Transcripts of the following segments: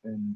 And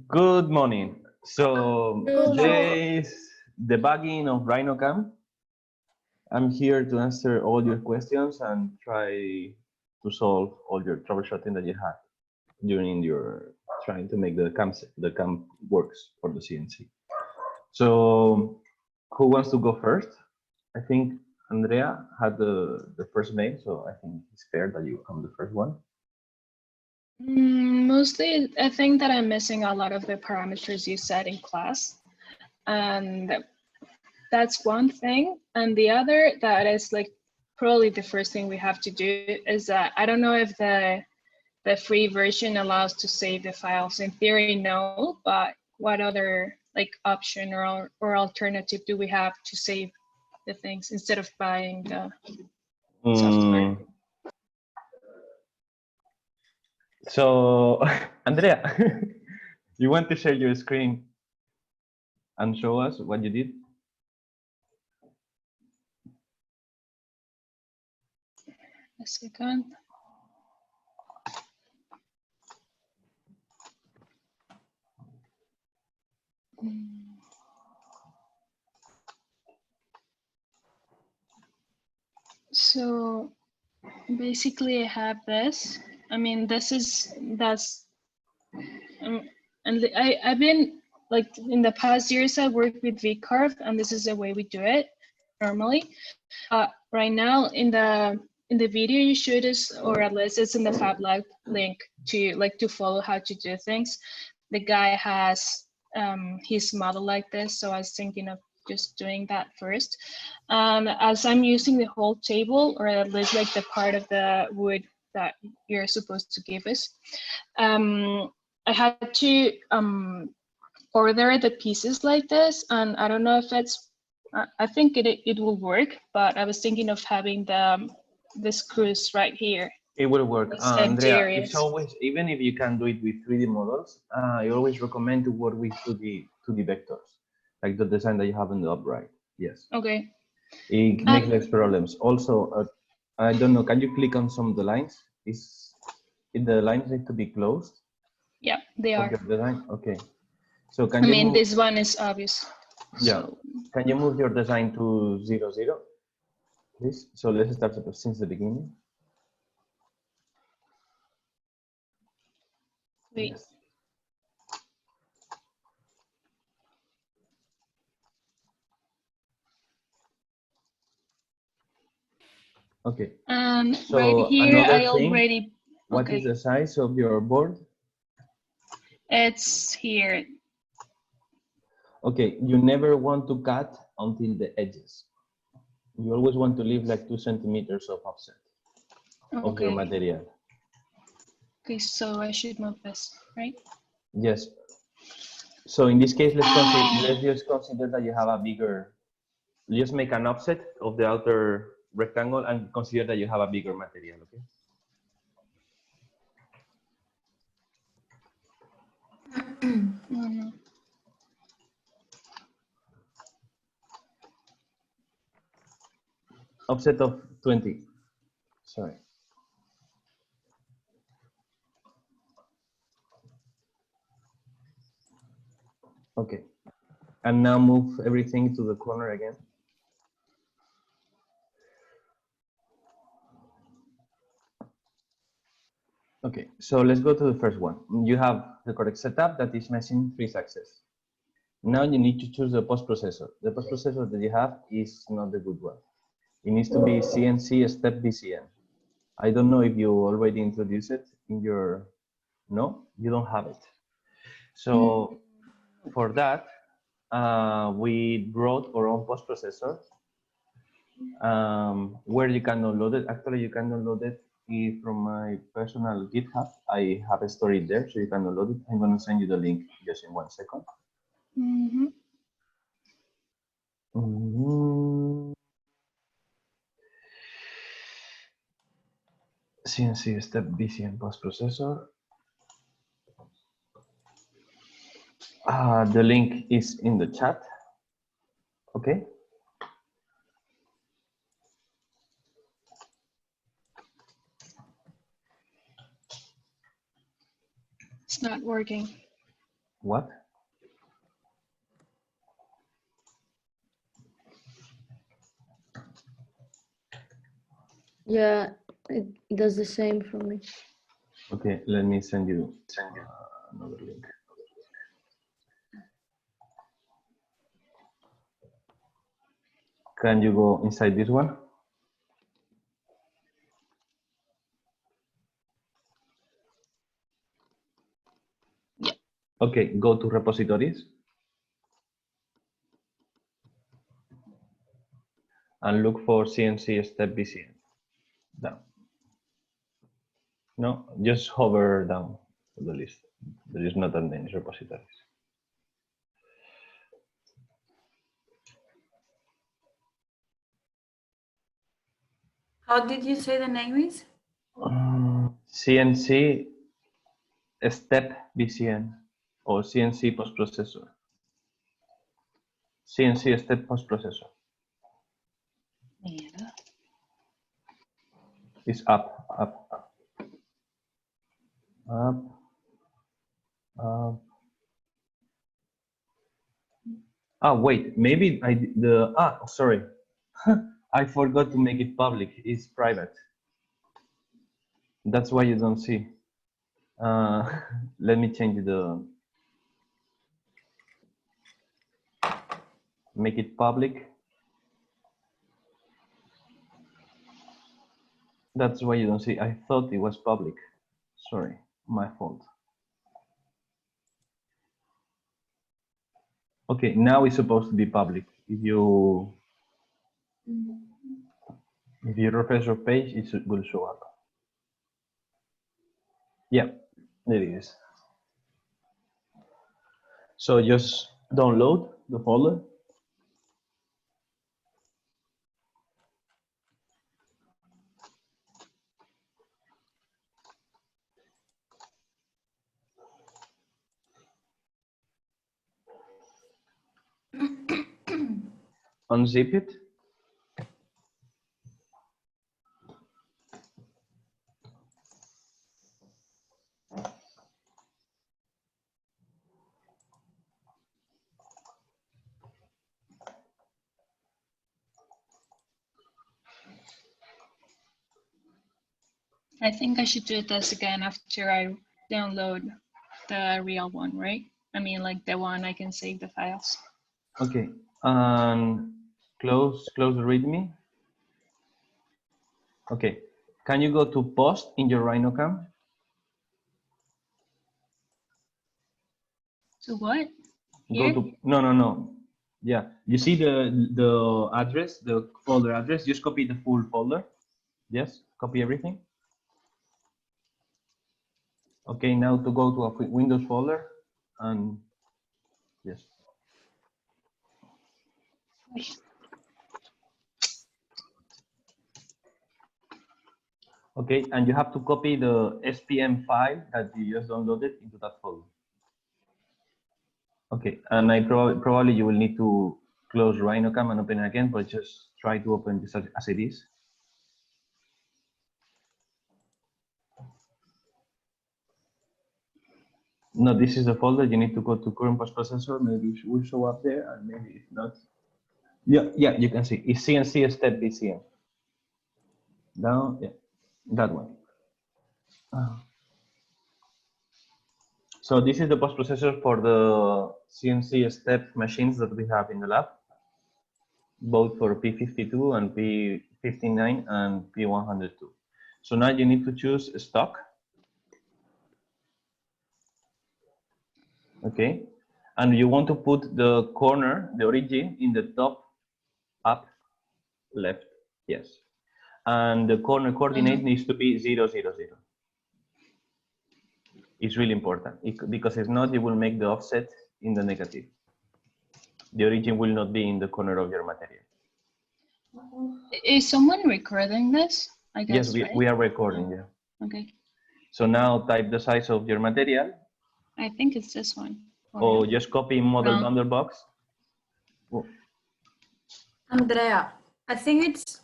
good morning. So today is debugging of RHINOCAM. I'm here to answer all your questions and try to solve all your troubleshooting that you had during your trying to make the cam works for the CNC. So who wants to go first? I think Andrea had the first name, so I think it's fair that you come the first one. Mostly, I think that I'm missing a lot of the parameters you said in class. And that's one thing. And the other that is like probably the first thing we have to do is that I don't know if the free version allows to save the files. In theory, no, but what other like option or alternative do we have to save the things instead of buying the software? So, Andrea, you want to share your screen and show us what you did? A second. So basically I have this. I mean, that's and I've been like in the past years I worked with vCarve, and this is the way we do it normally. Right now in the video you showed us, or at least it's in the Fab Lab link to follow how to do things. The guy has his model like this, so I was thinking of just doing that first. As I'm using the whole table, or at least like the part of the wood that you're supposed to give us, I had to order the pieces like this, and I don't know if it's, I think it will work, but I was thinking of having the screws right here. It will work. Andrea, areas. It's always, even if you can do it with 3D models, I always recommend to work with 2D vectors, like the design that you have in the upright. Yes. Okay. It makes less problems. Also, I don't know, can you click on some of the lines? Is the lines need to be closed? Yeah, they are. Of your design? Okay. So can I you mean, move, this one is obvious. yeah. So. Can you move your design to 0, 0, please? So let's start since the beginning. Wait. Yes. Okay. So right here, I thing, already. What is the size of your board? It's here. Okay, you never want to cut until the edges. You always want to leave like 2 centimeters of offset of your material. Okay, so I should move this, right? Yes. So in this case, let's just consider that you have a bigger, just make an offset of the outer rectangle and consider that you have a bigger material, okay? Offset of 20, sorry. Okay, and now move everything to the corner again. Okay, so let's go to the first one. You have the correct setup that is missing 3 success. Now you need to choose the post processor. The post processor that you have is not the good one. It needs to be CNC step BCN. I don't know if you already introduced it in your, no, you don't have it. So for that, we wrote our own post processor where you can download it. Actually, you can download it from my personal GitHub. I have a story there, so you can download it. I'm going to send you the link just in 1 second. CNC step BCN post processor. The link is in the chat. Okay. It's not working. What? Yeah, it does the same for me. Okay, let me send you another link. Can you go inside this one? Yeah. Okay, go to repositories. And look for CNC step BCN. Down. No, just hover down to the list. There is not that many repositories. How did you say the name is? CNC step BCN or CNC post processor. CNC step post processor. Yeah. It's up, up, up, up, up. Ah, wait, maybe sorry. I forgot to make it public. It's private. That's why you don't see. Let me change make it public. That's why you don't see. I thought it was public. Sorry, my fault. Okay, now it's supposed to be public. If you refresh your page, it will show up. Yeah, there it is. So just download the folder. Unzip it. I think I should do this again after I download the real one, right? I mean, like the one I can save the files. Okay, close the README. Okay, can you go to post in your RHINOCAM? So what? Go Here? to no. Yeah, you see the address, the folder address. Just copy the full folder. Yes, copy everything. Okay, now to go to a Windows folder and yes. Okay, and you have to copy the SPM file that you just downloaded into that folder. Okay, and I probably you will need to close RHINOCAM and open it again, but just try to open this as it is. No, this is the folder. You need to go to current post processor. Maybe it will show up there, and maybe if not. Yeah, you can see it's CNC step BCN. Down, yeah, that one. So this is the post processor for the CNC step machines that we have in the lab, both for P52 and P59 and P102. So now you need to choose stock. Okay, and you want to put the corner, the origin, in the top, up, left, yes. And the corner coordinate needs to be 0, 0, 0. It's really important because if not, you will make the offset in the negative. The origin will not be in the corner of your material. Is someone recording this? I guess, Yes, right? we are recording, yeah. Okay. So now type the size of your material, I think it's this one. or just copy model No. boundary box. Oh, Andrea, I think it's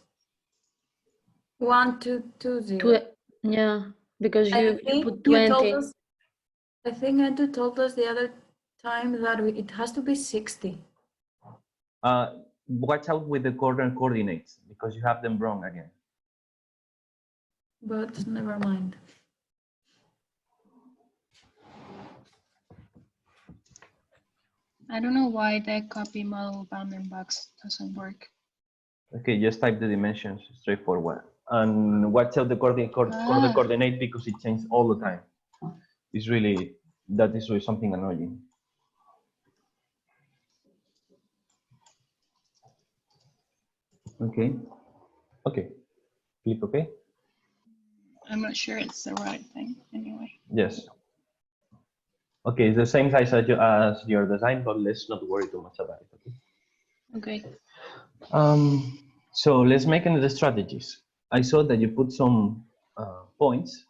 1220. Yeah, because I you think put you told 20. us. I think Edu told us the other time that it has to be 60. watch out with the corner coordinates because you have them wrong again. But never mind. I don't know why that copy model bounding box doesn't work. Okay, just type the dimensions straightforward. And watch out the corner coordinate because it changes all the time. It's really, that is really something annoying. Okay, okay, click OK. I'm not sure it's the right thing anyway. Yes. Okay, it's the same size as your design, but let's not worry too much about it. Okay. Okay. So let's make another strategies. I saw that you put some points.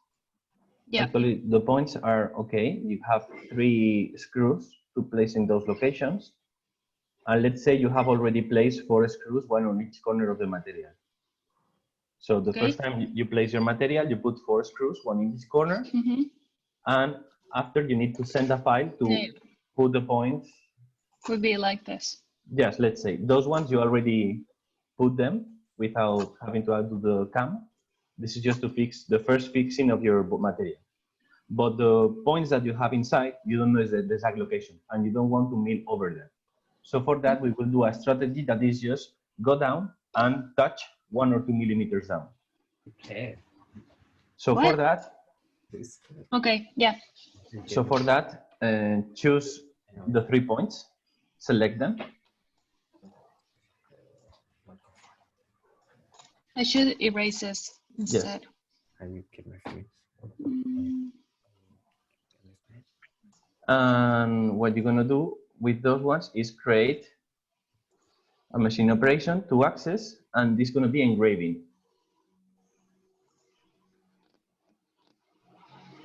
Yeah. Actually, the points are okay. You have 3 screws to place in those locations. And let's say you have already placed 4 screws, 1 on each corner of the material. So the first time you place your material, you put 4 screws, 1 in each corner. And after you need to send a file to put the points. Would be like this. Yes, let's say those ones you already put them without having to do the cam. This is just to fix the first fixing of your material. But the points that you have inside, you don't know the exact location and you don't want to mill over them. So for that, we will do a strategy that is just go down and touch 1 or 2 millimeters down. Okay. So for that, Okay, yeah. so for that, choose the 3 points, select them. I should erase this instead. Yes. And what you're going to do with those ones is create a machine operation to access, and this is going to be engraving.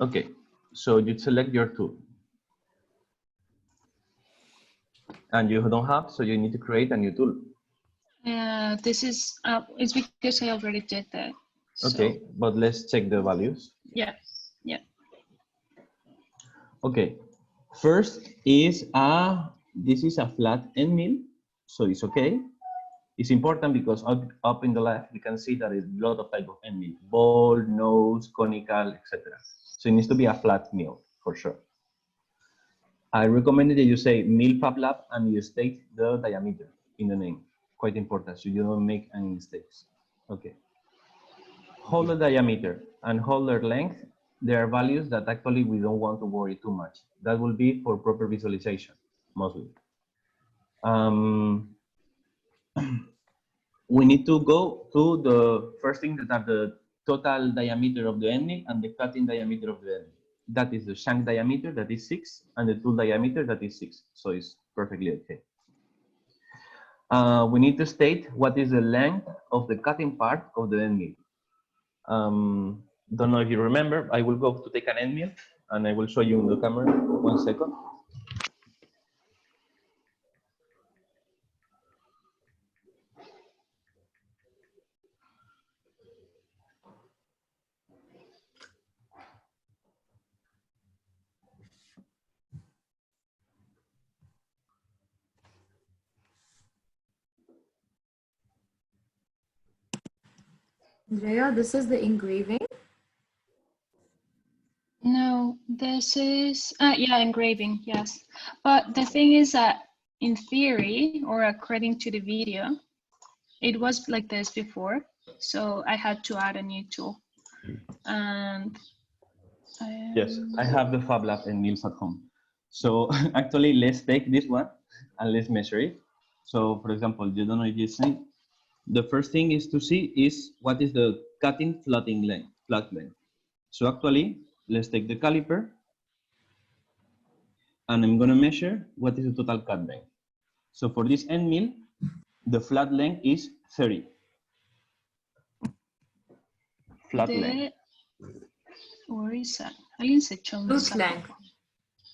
Okay, so you select your tool. And you don't have, so you need to create a new tool. This is, it's because I already did that. Okay, so, but let's check the values. Yeah, yeah. Okay, first is this is a flat end mill, so it's okay. It's important because up in the left, we can see that there's a lot of type of end mill, ball, nose, conical, etc. So it needs to be a flat mill for sure. I recommend that you say mill fab lab and you state the diameter in the name. Quite important, so you don't make any mistakes. Okay. Hold the diameter and hold their length. There are values that actually we don't want to worry too much. That will be for proper visualization, mostly. We need to go to the first thing that are the total diameter of the end mill and the cutting diameter of the end mill. That is the shank diameter, that is 6, and the tool diameter, that is 6. So it's perfectly okay. We need to state what is the length of the cutting part of the end mill. Don't know if you remember, I will go to take an end mill and I will show you in the camera. 1 second. Andrea, this is the engraving? No, This is, yeah, engraving, yes. But the thing is that in theory, or according to the video, it was like this before. So I had to add a new tool. And Yes, I have the Fab Lab and Meals at home. So actually, let's take this one and let's measure it. So for example, you don't know if you see, the first thing is to see is what is the cutting flatting length, flat length. So actually, let's take the caliper and I'm gonna measure what is the total cut length. So for this end mill, the flat length is 30. Flat length. Where is that? Alguien se echó un Flute sapo. length,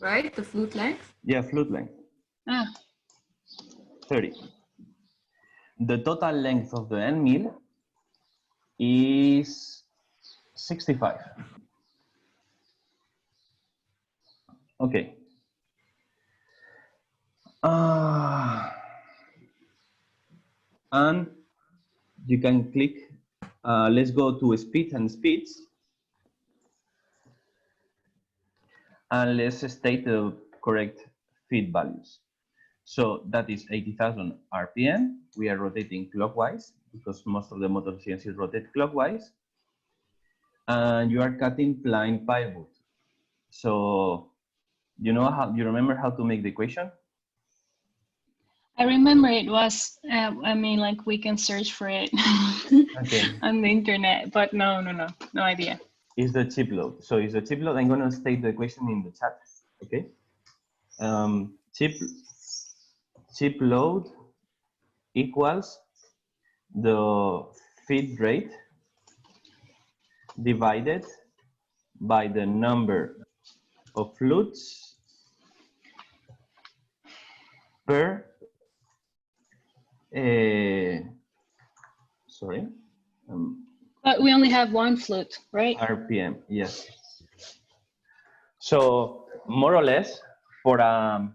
right? The flute length? Yeah, flute length. Ah, 30. The total length of the end mill is 65. Okay. And you can click, let's go to speed and speeds. And let's state the correct feed values. So that is 80,000 RPM. We are rotating clockwise because most of the motor CNCs rotate clockwise. And you are cutting blind plywood. So you know how, you remember how to make the equation? I remember it was, I mean, like we can search for it Okay. on the internet, but no idea. Is the chip load. So is the chip load, I'm gonna state the equation in the chat, okay? Chip load equals the feed rate divided by the number of flutes per, But we only have one flute, right? RPM, yes. So more or less for a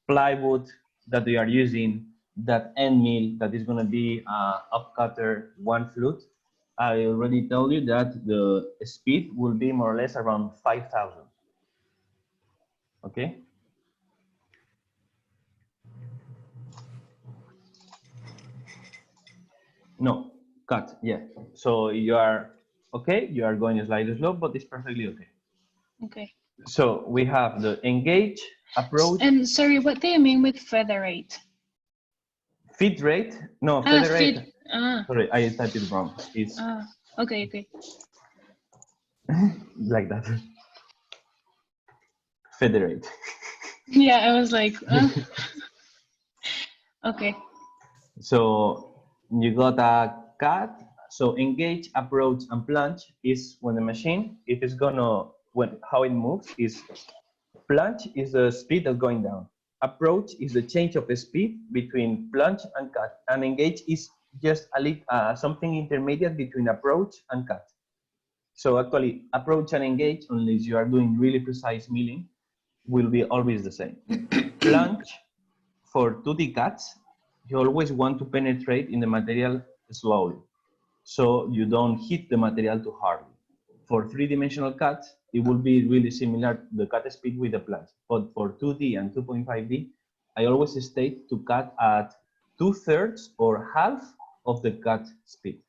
plywood that we are using, that end mill that is going to be upcutter one flute, I already told you that the speed will be more or less around 5,000. Okay. No, cut, yeah. So you are okay, you are going slightly slow, but it's perfectly okay. Okay. So we have the engage approach. And sorry, what do you mean with feather rate? Feed rate? No, feather rate. Feed. Ah. Sorry, I typed it wrong. It's okay. like that. Feather rate. Yeah, I was like, okay. So you got a cut. So engage, approach, and plunge is when the machine, if it's gonna, how it moves is, plunge is the speed that's going down. Approach is the change of the speed between plunge and cut. And engage is just something intermediate between approach and cut. So actually, approach and engage, unless you are doing really precise milling, will be always the same. Plunge, for 2D cuts, you always want to penetrate in the material slowly, so you don't hit the material too hard. For 3-dimensional cuts, it will be really similar, the cut speed with the plunge. But for 2D and 2.5D, I always state to cut at 2/3 or half of the cut speed.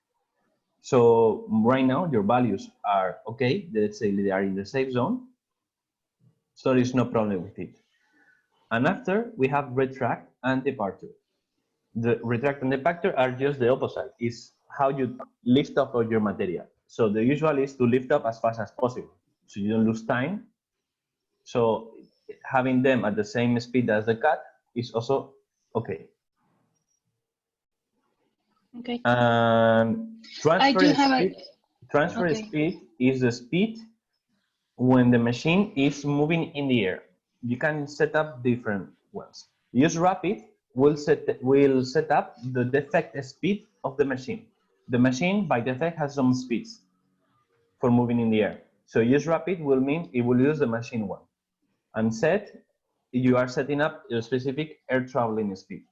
So right now, your values are okay. Let's say they are in the safe zone. So there's no problem with it. And after, we have retract and departure. The retract and departure are just the opposite. It's how you lift up of your material. So the usual is to lift up as fast as possible, so you don't lose time. So having them at the same speed as the cut is also okay. Okay. And transfer speed is the speed when the machine is moving in the air. You can set up different ones. Use rapid will set up the defect speed of the machine. The machine by defect has some speeds for moving in the air. So use rapid will mean it will use the machine one. And set, you are setting up a specific air traveling speed.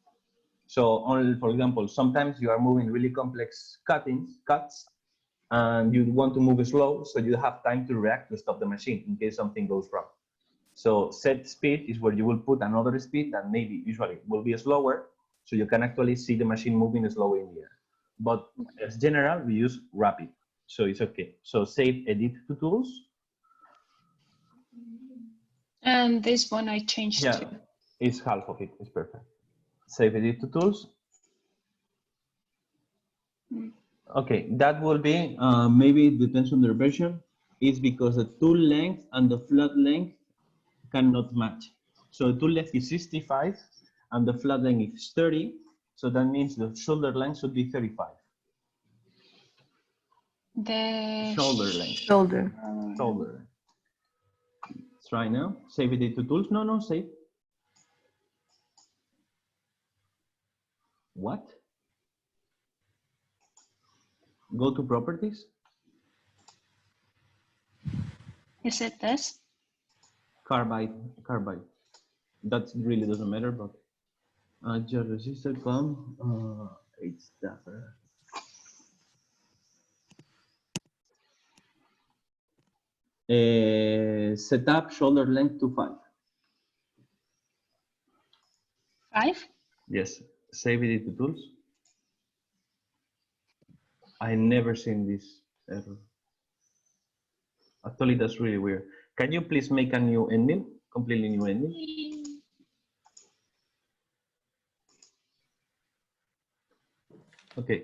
So only, for example, sometimes you are moving really complex cuts and you want to move slow, so you have time to react to stop the machine in case something goes wrong. So set speed is where you will put another speed that maybe usually will be slower, so you can actually see the machine moving slowly in the air. But as general, we use rapid, so it's okay. So save edit to tools. And this one I changed Yeah, to. it's half of it, it's perfect. Save edit to tools. Okay, that will be, maybe it depends on their version, is because the tool length and the flat length cannot match. So the tool length is 65 and the flat length is 30. So that means the shoulder length should be 35. The Shoulder length. Shoulder. Shoulder. Let's try now. Save it to tools. No, save. What? Go to properties. Is it this? Carbide. That really doesn't matter, but just resistor com. It's dapper. Setup shoulder length to 5. 5? Yes. Save it to tools. I never seen this error. Actually, that's really weird. Can you please make a new ending? Completely new ending? Okay.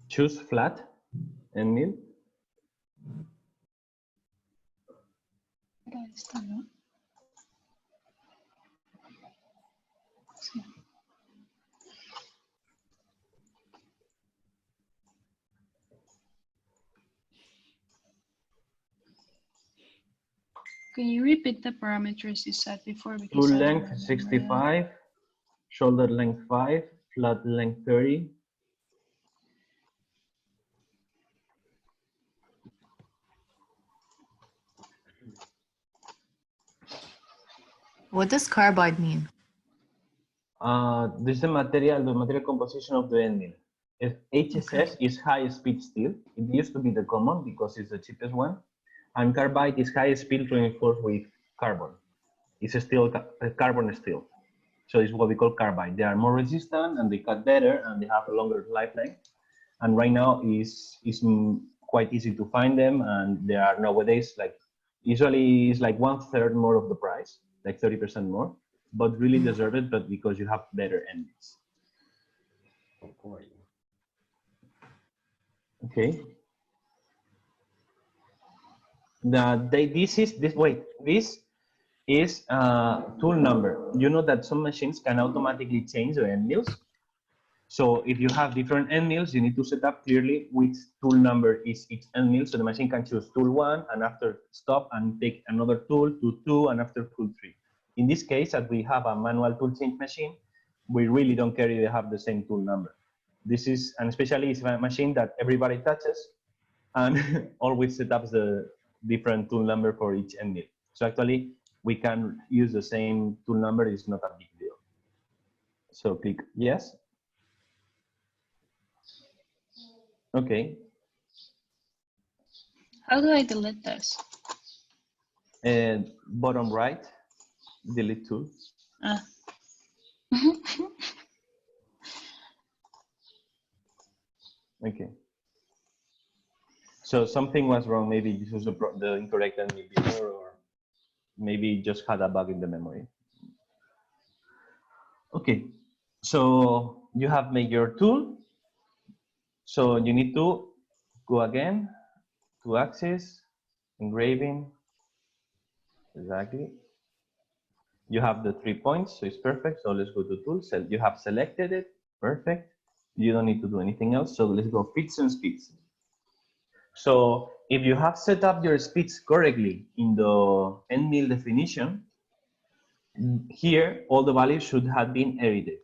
Choose flat ending. Can you repeat the parameters you said before? Tool Because I don't length remember 65, shoulder length 5, flat length 30. What does carbide mean? This is the material composition of the end mill. If HSS is high speed steel, it used to be the common because it's the cheapest one, and carbide is high speed reinforced with carbon. It's still carbon steel, so it's what we call carbide. They are more resistant and they cut better and they have a longer lifetime. And right now is quite easy to find them, and they are nowadays like usually it's like 1/3 more of the price, like 30% more, but really deserve it, but because you have better endings. Okay. This is tool number. You know that some machines can automatically change the end mills. So if you have different end mills, you need to set up clearly which tool number is each end mill. So the machine can choose tool 1 and after stop and take another tool to 2 and after tool 3. In this case, as we have a manual tool change machine, we really don't care if they have the same tool number. This is, and especially it's a machine that everybody touches and always set up the different tool number for each end mill. So actually, we can use the same tool number, it's not a big deal. So click yes. Okay. How do I delete this? And bottom right, delete tool. Okay. So something was wrong. Maybe this was the incorrect ending before, or maybe just had a bug in the memory. Okay. So you have made your tool. So you need to go again to axis, engraving. Exactly. You have the 3 points, so it's perfect. So let's go to tools. So you have selected it. Perfect. You don't need to do anything else. So let's go fits and speeds. So if you have set up your speeds correctly in the end mill definition, here all the values should have been edited.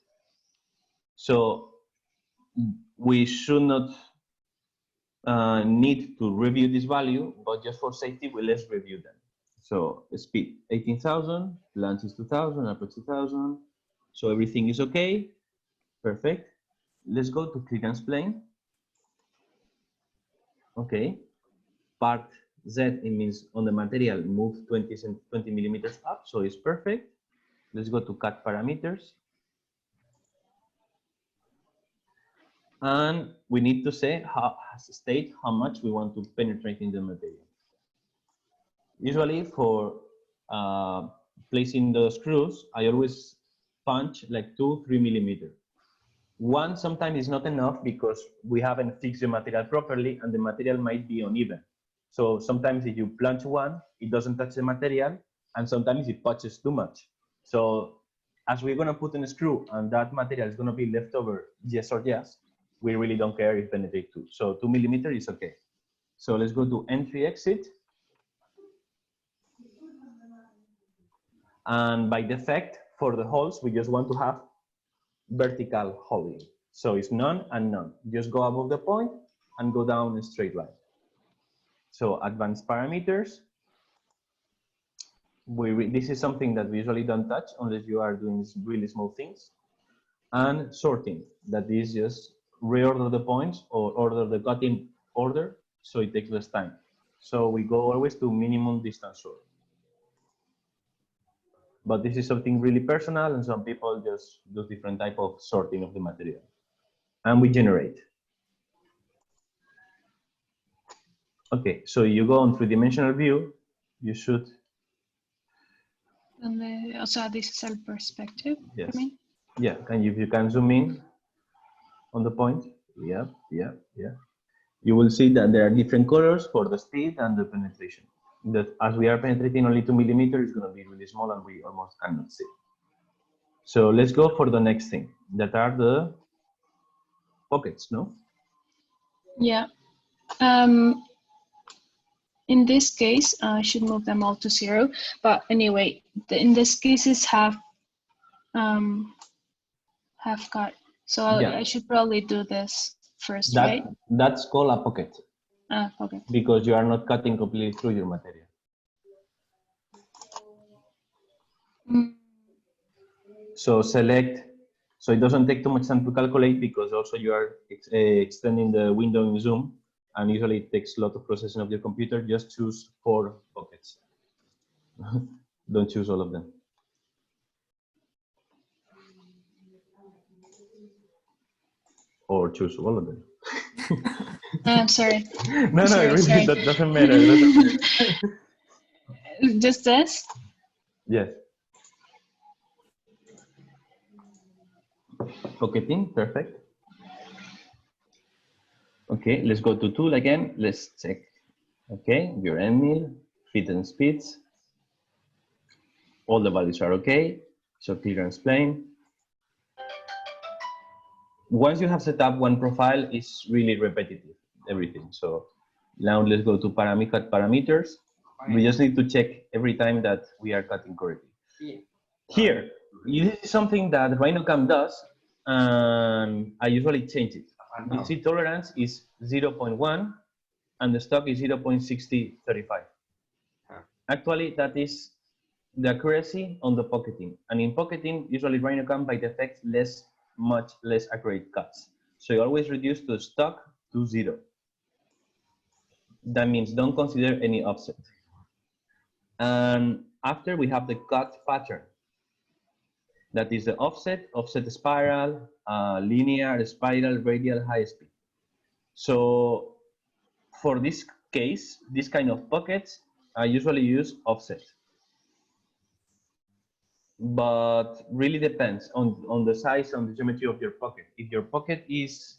So we should not need to review this value, but just for safety, let's review them. So speed 18,000, launch is 2,000, approach 2,000. So everything is okay. Perfect. Let's go to clearance plane. Okay. Part Z, it means on the material move 20 millimeters up, so it's perfect. Let's go to cut parameters. And we need to say state how much we want to penetrate in the material. Usually for placing the screws, I always punch like 2-3 millimeters. One sometimes is not enough because we haven't fixed the material properly and the material might be uneven. So sometimes if you plunge one, it doesn't touch the material, and sometimes it punches too much. So as we're gonna put in a screw and that material is gonna be left over, yes or yes, we really don't care if penetrate 2. So 2 millimeters is okay. So let's go to entry exit. And by default, for the holes, we just want to have vertical holding. So it's none and none. Just go above the point and go down a straight line. So advanced parameters. This is something that we usually don't touch unless you are doing really small things. And sorting, that is just reorder the points or order the cutting order, so it takes less time. So we go always to minimum distance sort. But this is something really personal, and some people just do different type of sorting of the material. And we generate. Okay, so you go on three-dimensional view, you should. And also this is a perspective. Yes. For me. Yeah, you can zoom in on the point. Yeah. You will see that there are different colors for the speed and the penetration. That as we are penetrating only 2 millimeters, it's going to be really small and we almost cannot see. So let's go for the next thing. That are the pockets, no? Yeah. In this case, I should move them all to 0. But anyway, in this cases have cut. So I should probably do this first, right? That's called a pocket. Okay. Because you are not cutting completely through your material. So select, so it doesn't take too much time to calculate because also you are extending the window in Zoom, and usually it takes a lot of processing of your computer. Just choose 4 pockets. Don't choose all of them. Or choose all of them. I'm sorry. No, sorry, really, sorry. that doesn't matter. Just this? Yes. Pocketing, perfect. Okay, let's go to tool again. Let's check. Okay, your end mill, fit and speeds. All the values are okay. So clearance plane. Once you have set up one profile, it's really repetitive, everything. So now let's go to parameters. We just need to check every time that we are cutting correctly. Here, this is something that RHINOCAM does, and I usually change it. You see tolerance is 0.1 and the stock is 0.6035. Actually, that is the accuracy on the pocketing. And in pocketing, usually RHINOCAM by default much less accurate cuts. So you always reduce the stock to 0. That means don't consider any offset. And after we have the cut pattern. That is the offset spiral, linear, spiral, radial, high speed. So for this case, this kind of pockets, I usually use offset. But really depends on the size and the geometry of your pocket. If your pocket is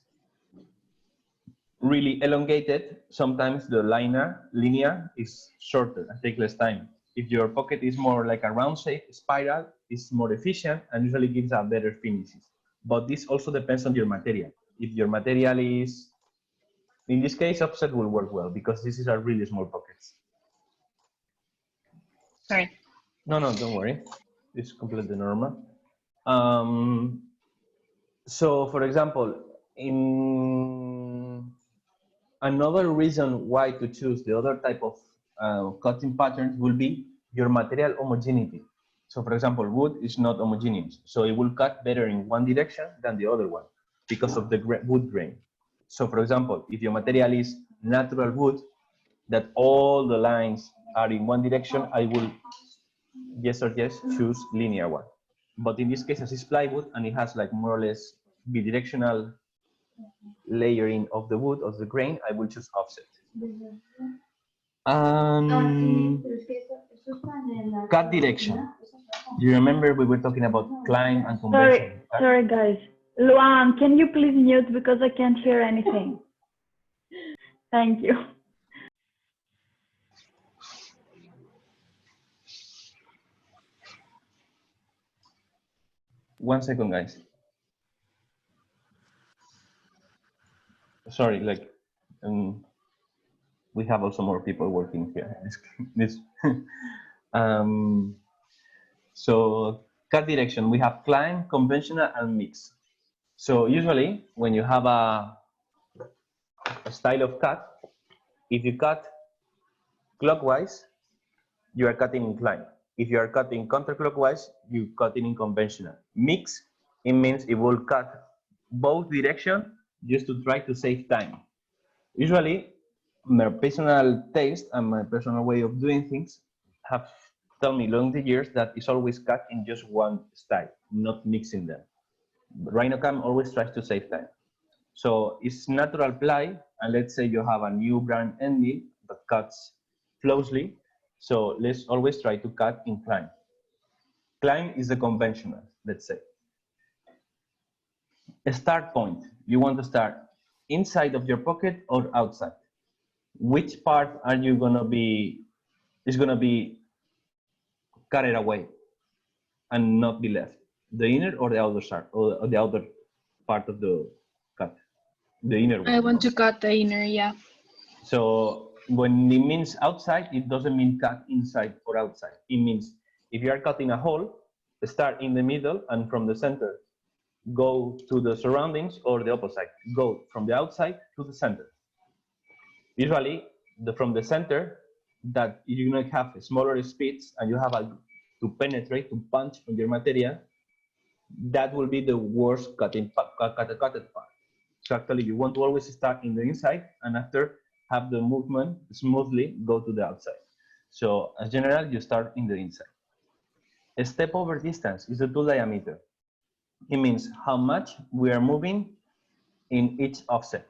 really elongated, sometimes the linear is shorter and take less time. If your pocket is more like a round shape spiral, it's more efficient and usually gives a better finishes. But this also depends on your material. If your material is, in this case, offset will work well because these are really small pockets. Sorry. No, don't worry. It's completely normal. So, for example, in another reason why to choose the other type of cutting patterns will be your material homogeneity. So for example, wood is not homogeneous, so it will cut better in one direction than the other one because of the wood grain. So for example, if your material is natural wood, that all the lines are in one direction, I will yes or yes choose linear one. But in this case, as it's plywood and it has like more or less bidirectional layering of the wood, of the grain, I will choose offset. Cut direction. You remember we were talking about climb and convention. Sorry guys. Luan, can you please mute because I can't hear anything? Thank you. One second, guys. Sorry, like, we have also more people working here. So cut direction, we have climb, conventional, and mix. So usually when you have a style of cut, if you cut clockwise, you are cutting in climb. If you are cutting counterclockwise, you cutting in conventional. Mix, it means it will cut both directions just to try to save time. Usually, my personal taste and my personal way of doing things have told me along the years that it's always cut in just one style, not mixing them. RHINOCAM always tries to save time. So it's natural ply, and let's say you have a new brand end mill that cuts closely. So let's always try to cut in climb. Climb is the conventional, let's say. A start point, you want to start inside of your pocket or outside? Which part are you gonna be, is gonna be cut it away and not be left? The inner or the outer side, or the outer part of the cut? The inner one. I want to cut the inner, yeah. So when it means outside, it doesn't mean cut inside or outside. It means if you are cutting a hole, start in the middle and from the center, go to the surroundings, or the opposite, go from the outside to the center. Usually, from the center, that you're going to have smaller speeds and you have to penetrate, to punch on your material, that will be the worst cutted part. So actually, you want to always start in the inside and after have the movement smoothly go to the outside. So as general, you start in the inside. A step over distance is the tool diameter. It means how much we are moving in each offset.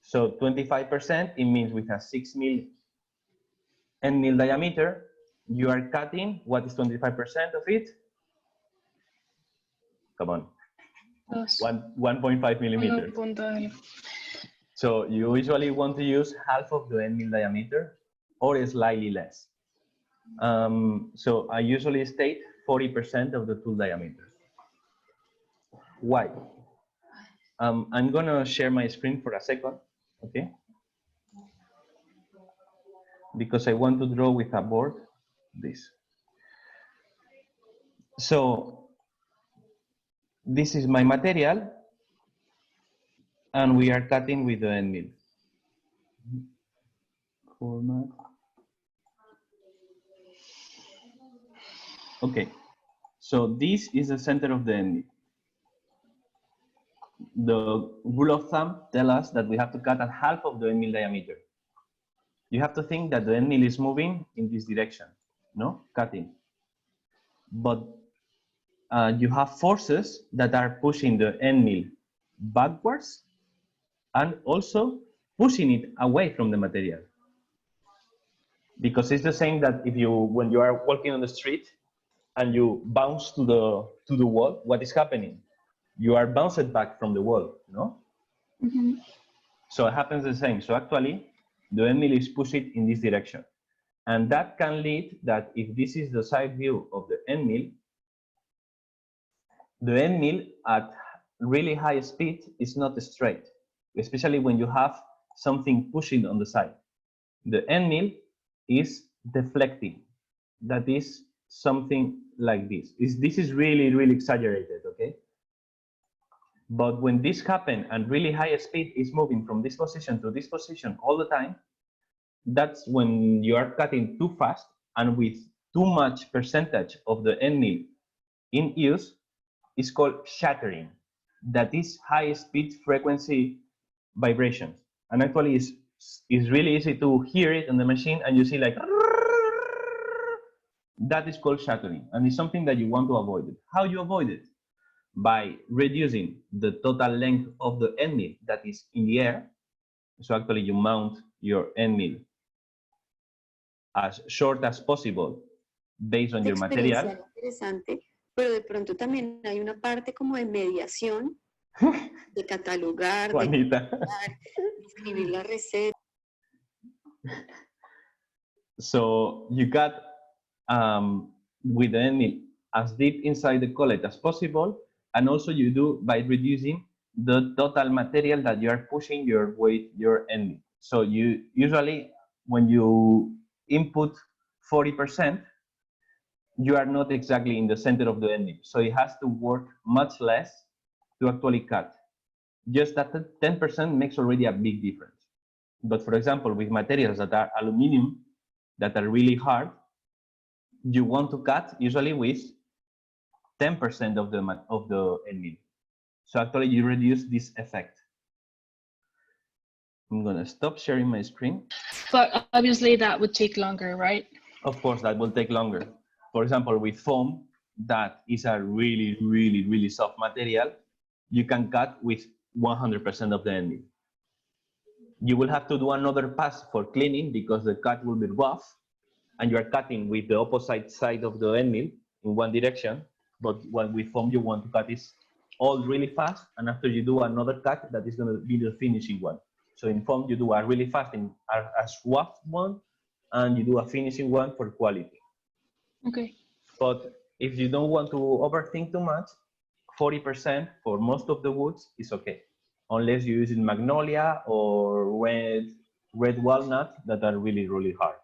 So 25%, it means with a 6 mil end mill diameter, you are cutting, what is 25% of it? Come on, 1.5 millimeters. So you usually want to use half of the end mill diameter or slightly less. So I usually state 40% of the tool diameter. Why? I'm gonna share my screen for a second, okay? Because I want to draw with a board this. So this is my material and we are cutting with the end mill. Format. Okay, so this is the center of the end mill. The rule of thumb tells us that we have to cut at half of the end mill diameter. You have to think that the end mill is moving in this direction, no? Cutting. But you have forces that are pushing the end mill backwards and also pushing it away from the material. Because it's the same that if you, when you are walking on the street and you bounce to the wall, what is happening? You are bounced back from the wall, no? Mm-hmm. So it happens the same. So actually, the end mill is pushed in this direction. And that can lead that if this is the side view of the end mill at really high speed is not straight, especially when you have something pushing on the side. The end mill is deflecting. That is something like this. This is really, really exaggerated, okay? But when this happens and really high speed is moving from this position to this position all the time, that's when you are cutting too fast and with too much percentage of the end mill in use, is called shattering. That is high speed frequency vibrations. And actually it's really easy to hear it on the machine, and you see like, that is called shattering, and it's something that you want to avoid. How you avoid it? By reducing the total length of the end mill that is in the air. So actually you mount your end mill as short as possible based on your material. Experiencia interesante, pero de pronto también hay una parte como de mediación, de catalogar, de Juanita. escribir la receta. So you cut with the end mill as deep inside the collet as possible, and also you do by reducing the total material that you are pushing your weight, your end mill. So you usually, when you input 40%, you are not exactly in the center of the end mill. So it has to work much less to actually cut. Just that 10% makes already a big difference. But for example, with materials that are aluminum, that are really hard, you want to cut usually with 10% of the end mill. So actually you reduce this effect. I'm gonna stop sharing my screen. But obviously that would take longer, right? Of course, that will take longer. For example, with foam, that is a really, really, really soft material, you can cut with 100% of the end mill. You will have to do another pass for cleaning because the cut will be rough, and you are cutting with the opposite side of the end mill in one direction. But what with foam you want to cut is all really fast, and after you do another cut, that is going to be the finishing one. So in foam you do a really fast and a rough one, and you do a finishing one for quality. Okay. But if you don't want to overthink too much, 40% for most of the woods is okay, unless you use magnolia or red walnut that are really, really hard.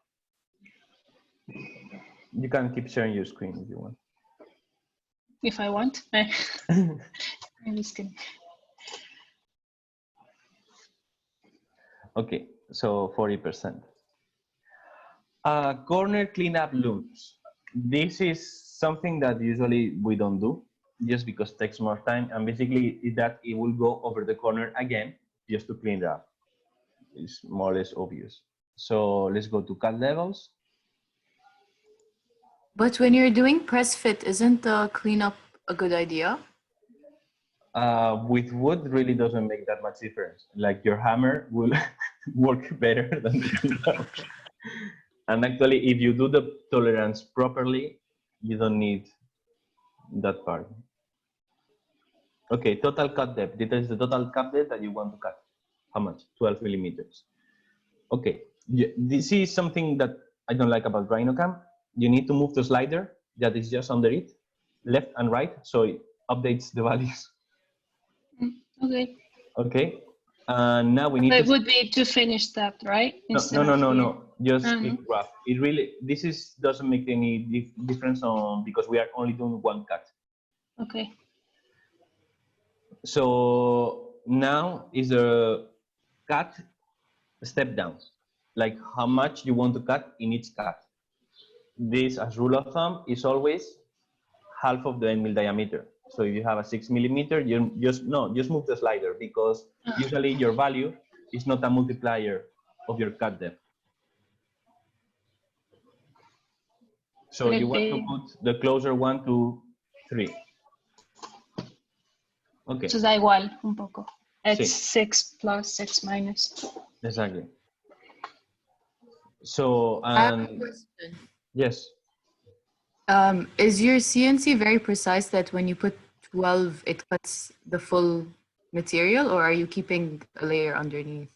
You can keep sharing your screen if you want. If I want. I'm just kidding. Okay, so 40%. Corner cleanup looms. This is something that usually we don't do, just because it takes more time, and basically that it will go over the corner again just to clean it up. It's more or less obvious. So let's go to cut levels. But when you're doing press fit, isn't the cleanup a good idea? With wood, really doesn't make that much difference. Like your hammer will work better than the cleanup. And actually, if you do the tolerance properly, you don't need that part. Okay, total cut depth. This is the total cut depth that you want to cut. How much? 12 millimeters. Okay, this is something that I don't like about RHINOCAM. You need to move the slider that is just under it, left and right, so it updates the values. Okay. Okay, and now we need It to... would be to finish that, right? No. Just Uh-huh. rough. It really, doesn't make any difference on, because we are only doing one cut. Okay. So now is a cut step down, like how much you want to cut in each cut. This, as rule of thumb, is always half of the end mill diameter. So if you have a 6 millimeter, you just move the slider, because usually your value is not a multiplier of your cut depth. So you want to put the closer one to 3. Okay. So da igual un poco. It's Sí. 6 plus, 6 minus. Exactly. So, I have a question. yes. Is your CNC very precise that when you put 12, it cuts the full material, or are you keeping a layer underneath?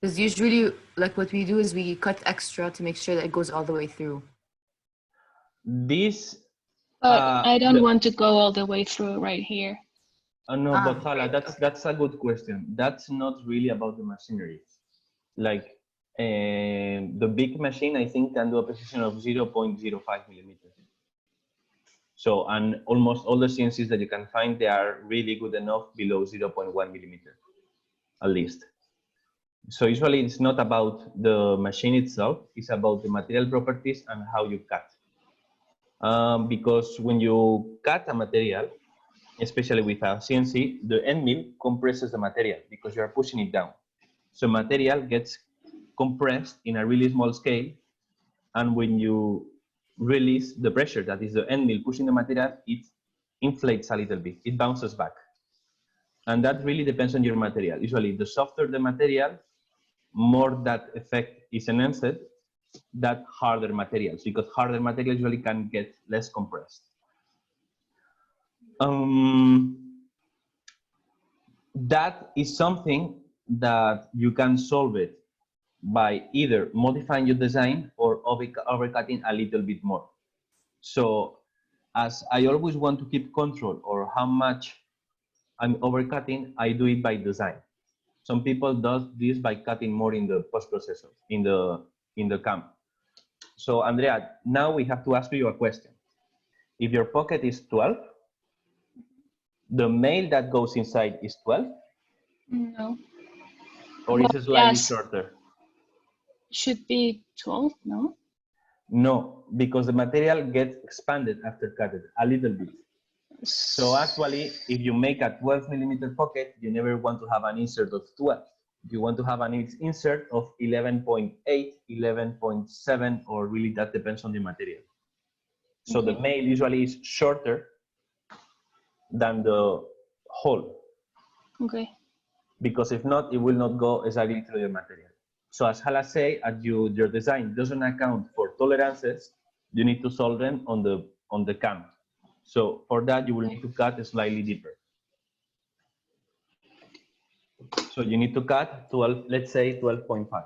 Because usually, like what we do is we cut extra to make sure that it goes all the way through. This... But I don't want to go all the way through right here. No, but Hala, that's a good question. That's not really about the machinery. Like the big machine, I think, can do a precision of 0.05 millimeters. So, and almost all the CNCs that you can find, they are really good enough below 0.1 millimeter, at least. So usually it's not about the machine itself, it's about the material properties and how you cut. Because when you cut a material, especially with a CNC, the end mill compresses the material because you are pushing it down. So material gets compressed in a really small scale, and when you release the pressure, that is the end mill pushing the material, it inflates a little bit, it bounces back. And that really depends on your material. Usually the softer the material, more that effect is enhanced, that harder materials, because harder materials usually can get less compressed. That is something that you can solve it by either modifying your design or overcutting a little bit more. So as I always want to keep control or how much I'm overcutting, I do it by design. Some people do this by cutting more in the post-processor, in the CAM. So Andrea, now we have to ask you a question. If your pocket is 12, the mail that goes inside is 12? No. Or is it slightly shorter? Should be 12, no? No, because the material gets expanded after cutting a little bit. So actually, if you make a 12 millimeter pocket, you never want to have an insert of 12. You want to have an insert of 11.8, 11.7, or really that depends on the material. So the mail usually is shorter than the hole. Okay. Because if not, it will not go exactly through the material. So as Hala say, your design doesn't account for tolerances, you need to solve them on the CAM. So for that, you will need to cut slightly deeper. So you need to cut 12, let's say 12.5.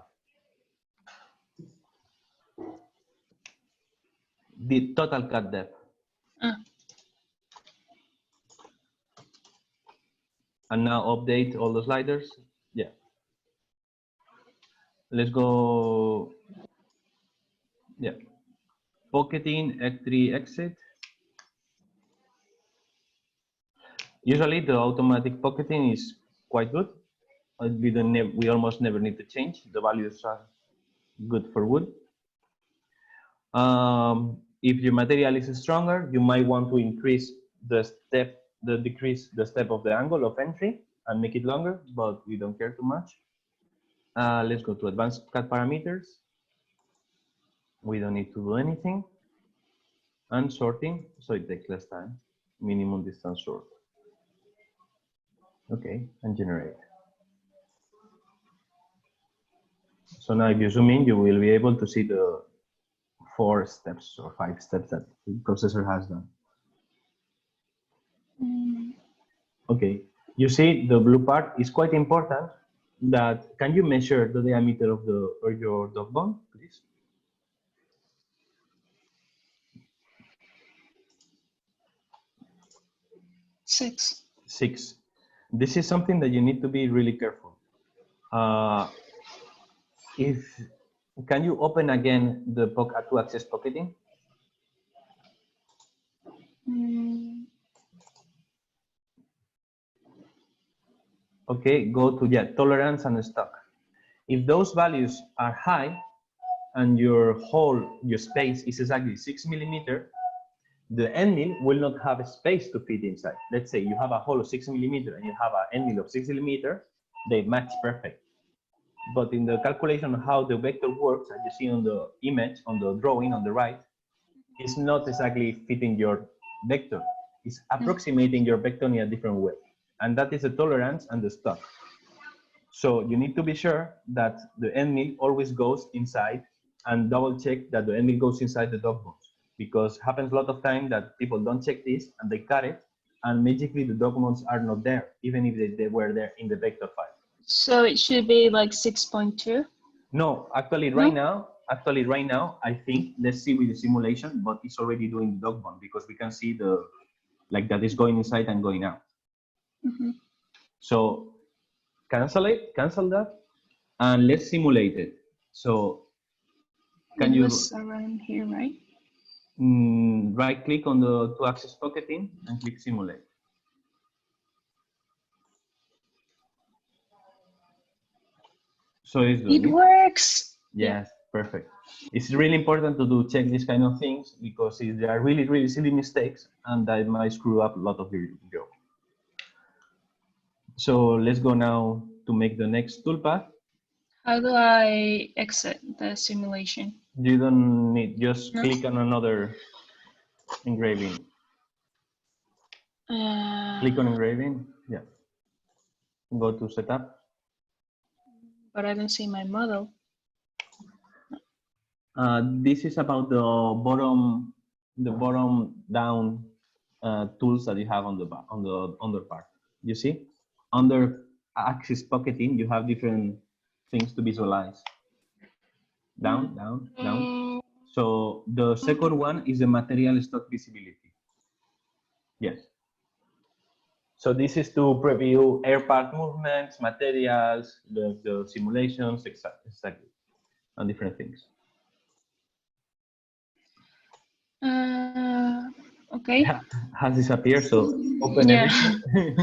The total cut depth. And now update all the sliders. Yeah. Let's go. Yeah. Pocketing, X3 exit. Usually the automatic pocketing is quite good. We almost never need to change. The values are good for wood. If your material is stronger, you might want to increase decrease the step of the angle of entry and make it longer, but we don't care too much. Let's go to advanced cut parameters. We don't need to do anything. And sorting, so it takes less time. Minimum distance sort. Okay, and generate. So now if you zoom in, you will be able to see the 4 steps or 5 steps that the processor has done. Okay, you see the blue part is quite important. That can you measure the diameter of your dog bone, please? Six. 6. This is something that you need to be really careful. Can you open again the two-axis pocketing? Okay, go to tolerance and stock. If those values are high and your space is exactly 6 millimeter, the end mill will not have a space to fit inside. Let's say you have a hole of 6 millimeter and you have an end mill of 6 millimeter, they match perfect. But in the calculation of how the vector works, as you see on the image, on the drawing on the right, it's not exactly fitting your vector. It's approximating your vector in a different way. And that is the tolerance and the stock. So you need to be sure that the end mill always goes inside and double check that the end mill goes inside the dog bones. Because it happens a lot of time that people don't check this and they cut it and magically the dog bones are not there, even if they were there in the vector file. So it should be like 6.2? No, actually right now, I think, let's see with the simulation, but it's already doing the dog bone because we can see that is going inside and going out. So cancel that, and let's simulate it. So can you around here, right? Right click on the two-axis pocketing and click simulate. So it's doing It works. Yes, perfect. It's really important to check these kind of things because if there are really, really silly mistakes, and that might screw up a lot of your job. So let's go now to make the next toolpath. How do I exit the simulation? You don't need, just No. click on another engraving. Click on engraving, yeah. Go to setup. But I don't see my model. This is about the bottom down tools that you have on the under part. You see, under axis pocketing, you have different things to visualize. Down, down, down. So the second one is the material stock visibility. Yes. So this is to preview air part movements, materials, the simulations, exactly, and different things. Okay. Has disappeared, so open everything.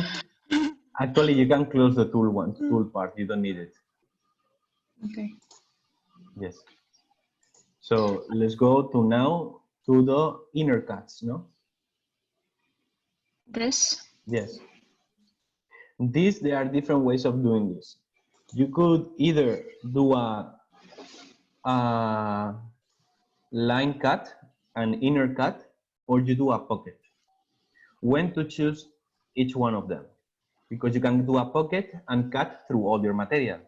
Actually, you can close the tool part. You don't need it. Okay. Yes. So let's go to now to the inner cuts, no? This? Yes. There are different ways of doing this. You could either do a line cut, an inner cut, or you do a pocket. When to choose each one of them? Because you can do a pocket and cut through all your material,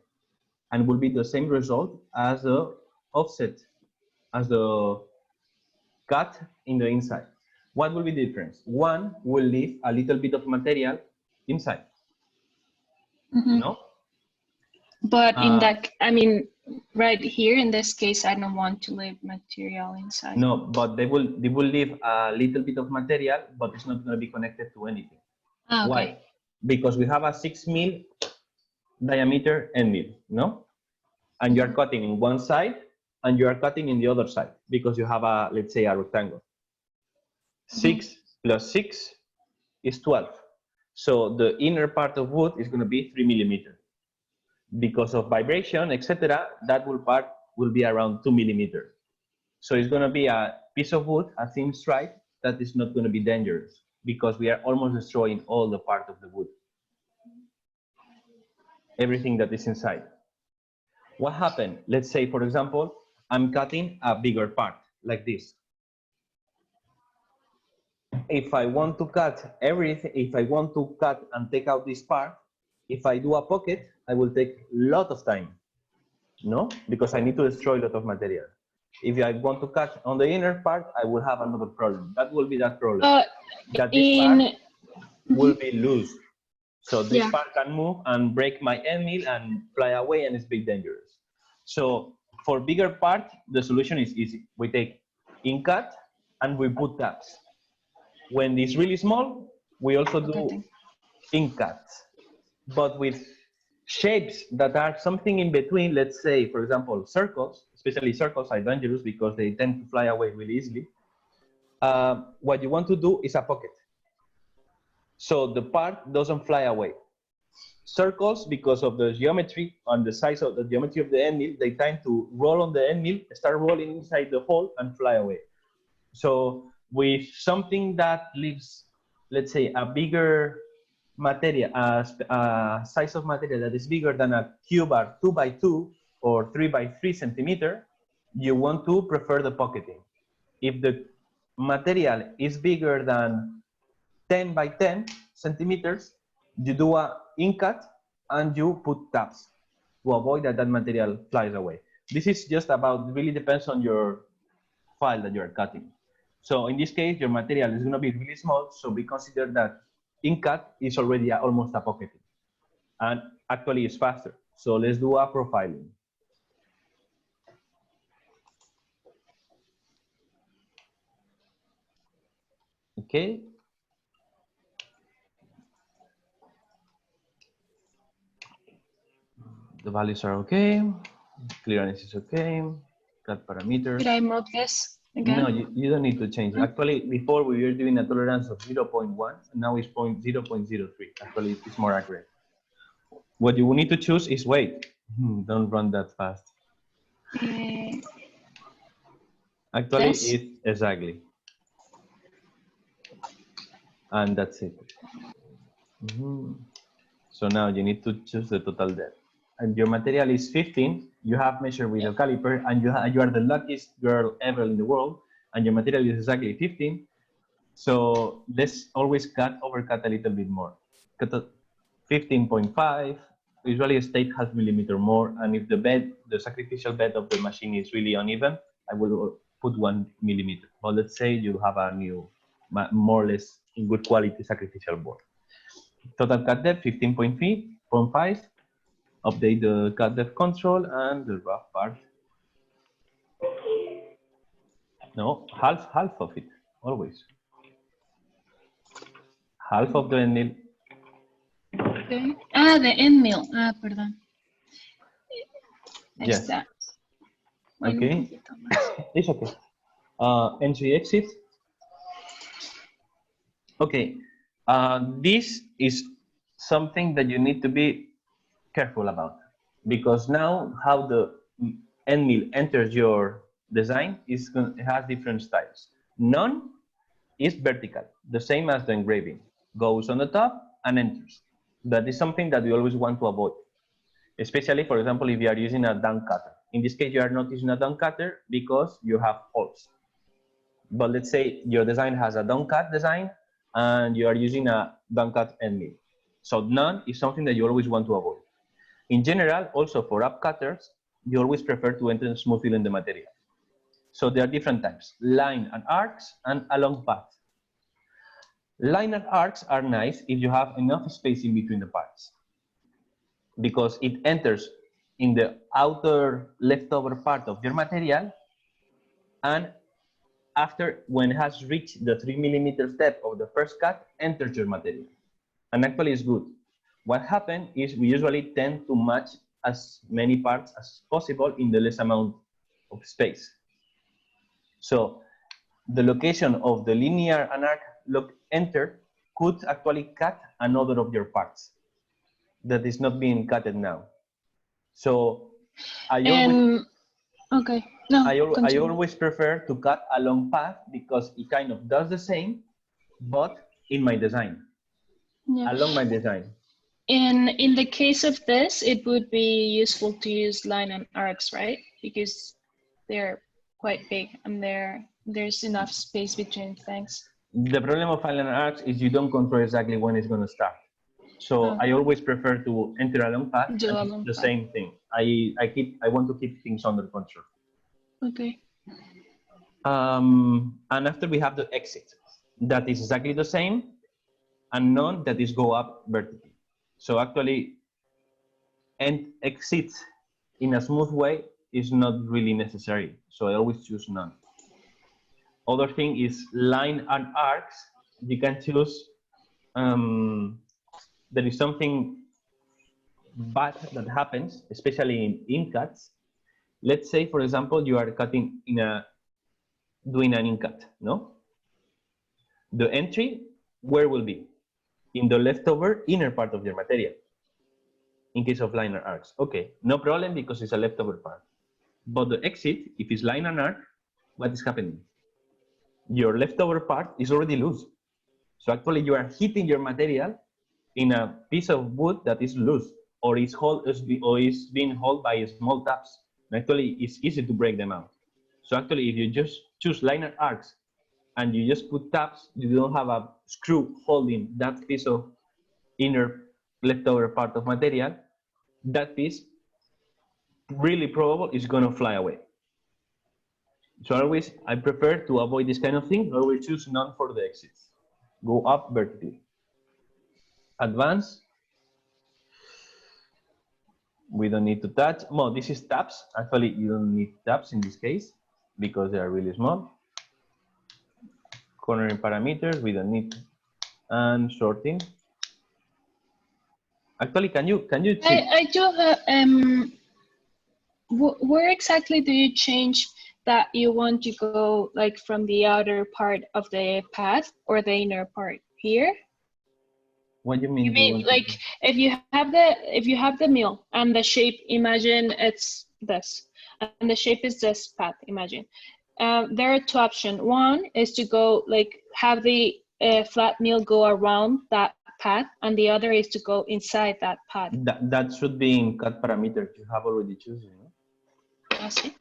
and will be the same result as the offset, as the cut in the inside. What will be the difference? One will leave a little bit of material inside. No? But in that, I mean, right here in this case, I don't want to leave material inside. No, but they will leave a little bit of material, but it's not going to be connected to anything. Ah, okay. Why? Because we have a 6 mil diameter end mill, no? And you are cutting in one side and you are cutting in the other side because you have a, let's say, a rectangle. 6 plus 6 is 12. So the inner part of wood is going to be 3 millimeters. Because of vibration, etc., that part will be around 2 millimeters. So it's going to be a piece of wood, a thin stripe, that is not going to be dangerous because we are almost destroying all the part of the wood. Everything that is inside. What happened? Let's say, for example, I'm cutting a bigger part like this. If I want to cut everything, if I want to cut and take out this part, if I do a pocket, I will take a lot of time, no? Because I need to destroy a lot of material. If I want to cut on the inner part, I will have another problem. That will be that problem. That this part will be loose. So this part can move and break my end mill and fly away, and it's big dangerous. So for bigger part, the solution is easy. We take in cut and we put tabs. When it's really small, we also do in cuts, but with shapes that are something in between. Let's say, for example, circles, especially circles are dangerous because they tend to fly away really easily. What you want to do is a pocket. So the part doesn't fly away. Circles, because of the geometry and the size of the geometry of the end mill, they tend to roll on the end mill, start rolling inside the hole and fly away. So with something that leaves, let's say, a bigger material, a size of material that is bigger than a cube or 2 by 2 or 3 by 3 centimeter, you want to prefer the pocketing. If the material is bigger than 10 by 10 centimeters, you do a in cut and you put tabs to avoid that material flies away. This is just about, really depends on your file that you are cutting. So in this case, your material is going to be really small, so we consider that in cut is already almost a pocketing, and actually it's faster. So let's do a profiling. Okay. The values are okay. Clearance is okay. Cut parameters. Did I move this again? No, you don't need to change. Actually, before we were doing a tolerance of 0.1, now it's 0.03. Actually, it's more accurate. What you need to choose is weight. Don't run that fast. Actually, This? it's exactly. And that's it. So now you need to choose the total depth. And your material is 15. You have measured with a caliper, and you are the luckiest girl ever in the world. And your material is exactly 15. So let's always overcut a little bit more. Cut 15.5. Usually a state half millimeter more. And if the sacrificial bed of the machine is really uneven, I will put 1 millimeter. But let's say you have a new, more or less in good quality sacrificial board. Total cut depth 15.5. Update the cut depth control and the rough part. No, half of it, always. Half of the end mill. Okay. Ah, the end mill. Ah, perdón. Ahí Yes. está. Okay. It's okay. Entry exit. Okay. This is something that you need to be careful about, because now how the end mill enters your design it has different styles. None is vertical, the same as the engraving. Goes on the top and enters. That is something that we always want to avoid, especially, for example, if you are using a down cutter. In this case, you are not using a down cutter because you have holes. But let's say your design has a down cut design and you are using a down cut end mill. So none is something that you always want to avoid. In general, also for up cutters, you always prefer to enter smooth fill in the material. So there are different types: line and arcs and along path. Line and arcs are nice if you have enough space in between the parts, because it enters in the outer leftover part of your material, and after, when it has reached the 3 millimeters depth of the first cut, enters your material. And actually it's good. What happens is we usually tend to match as many parts as possible in the less amount of space. So the location of the linear and arc entered could actually cut another of your parts that is not being cutted now. So I always prefer to cut a long path because it kind of does the same, but in my design, along my design. In the case of this, it would be useful to use line and arcs, right? Because they're quite big and there's enough space between things. The problem of line and arcs is you don't control exactly when it's going to start. So I always prefer to enter a long path and keep the same thing. I want to keep things under control. Okay. And after we have the exit, that is exactly the same, and none that is go up vertically. So actually, exit in a smooth way is not really necessary. So I always choose none. Other thing is line and arcs. You can choose. There is something bad that happens, especially in ink cuts. Let's say, for example, you are cutting doing an ink cut, no? The entry, where will be? In the leftover inner part of your material. In case of line and arcs, okay, no problem because it's a leftover part. But the exit, if it's line and arc, what is happening? Your leftover part is already loose. So actually you are hitting your material in a piece of wood that is loose, or is being held by small tabs. And actually, it's easy to break them out. So actually, if you just choose line and arcs and you just put tabs, you don't have a screw holding that piece of inner leftover part of material, that piece really probable is going to fly away. So always, I prefer to avoid this kind of thing. Always choose none for the exits. Go up vertically. Advance. We don't need to touch. No, this is tabs. Actually, you don't need tabs in this case because they are really small. Cornering parameters, we don't need. And sorting. Actually, can you check? I do have, where exactly do you change that you want to go, like from the outer part of the path or the inner part? Here? What do you mean? You you mean want like if you have the meal and the shape, imagine it's this, and the shape is this path. Imagine there are two options. One is to go like have the flat meal go around that path, and the other is to go inside that path. that should be in cut parameters. You have already chosen. No? I see.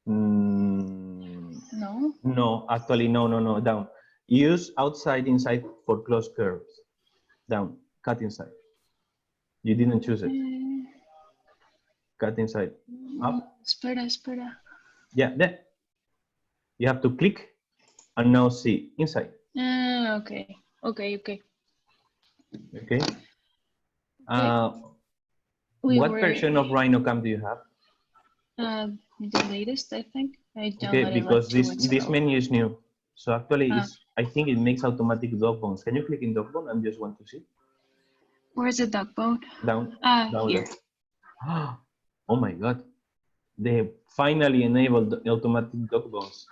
No. No, actually, no. Down. Use outside, inside for closed curves. Down. Cut inside. You didn't choose it. Cut inside. Up. Espera. Yeah, there. You have to click and now see inside. Okay. Okay. We What were version of RHINOCAM do you have? the latest, I think. I downloaded Okay, because like 2 weeks this ago. menu is new. So actually, I think it makes automatic dog bones. Can you click in dog bone and just want to see? Where's the dog bone? Down. Here. There. Oh my God. They finally enabled the automatic dog bones.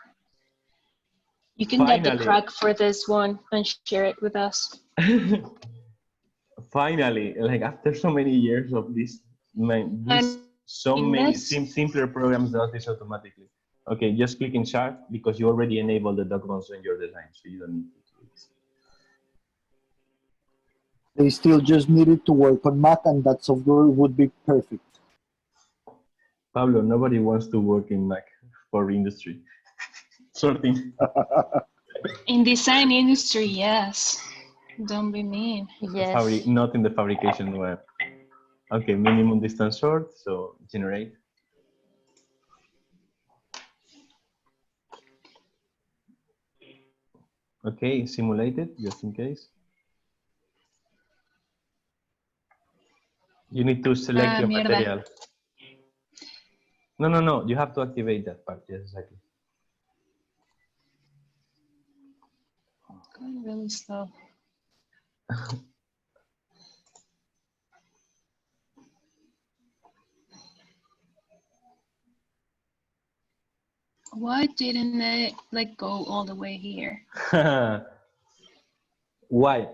You can get the crack for this one and share it with us. Finally, like after so many years of this, simpler programs does this automatically. Okay, just click in chart because you already enabled the dog bones in your design, so you don't need to do this. They still just needed to work on Mac, and that software would be perfect. Pablo, nobody wants to work in Mac for industry. Sorting. In design industry, yes. Don't be mean. Yes. Not in the fabrication web. Okay, minimum distance sort, so generate. Okay, simulate it, just in case. You need to select your material. No, you have to activate that part, yes, exactly. Going really slow. Why didn't it like go all the way here? Why?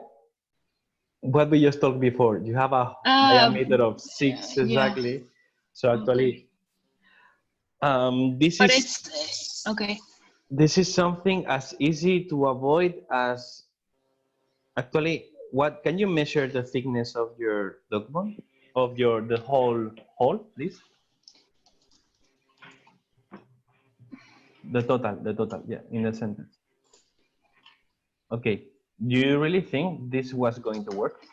What we just talked before, you have a diameter of 6 exactly. Yeah. So actually, this is okay. This is something as easy to avoid as actually. What can you measure the thickness of your dog bone of the whole hole, please? The total, yeah, in the sentence. Okay, do you really think this was going to work?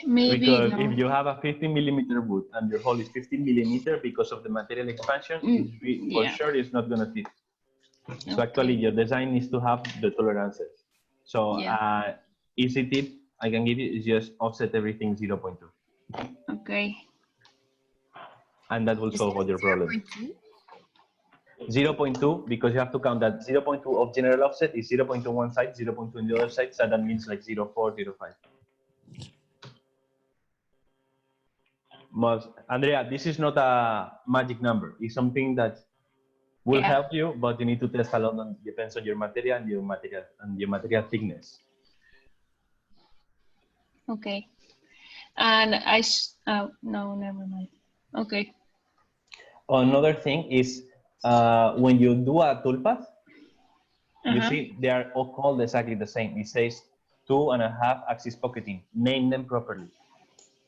Maybe because no. if you have a 15mm boot and your hole is 15mm because of the material expansion, for sure it's not going to fit. So actually, your design needs to have the tolerances. So easy tip I can give you is just offset everything 0.2. Okay. And that will solve all your problems. 0.2 because you have to count that 0.2 of general offset is 0.2 on one side, 0.2 on the other side, so that means like 0.4, 0.5. Andrea, this is not a magic number. It's something that will help you, but you need to test a lot. Depends on your material and your material thickness. Okay. And no, never mind. Okay. Another thing is when you do a toolpath, you see they are all called exactly the same. It says 2.5 axis pocketing. Name them properly.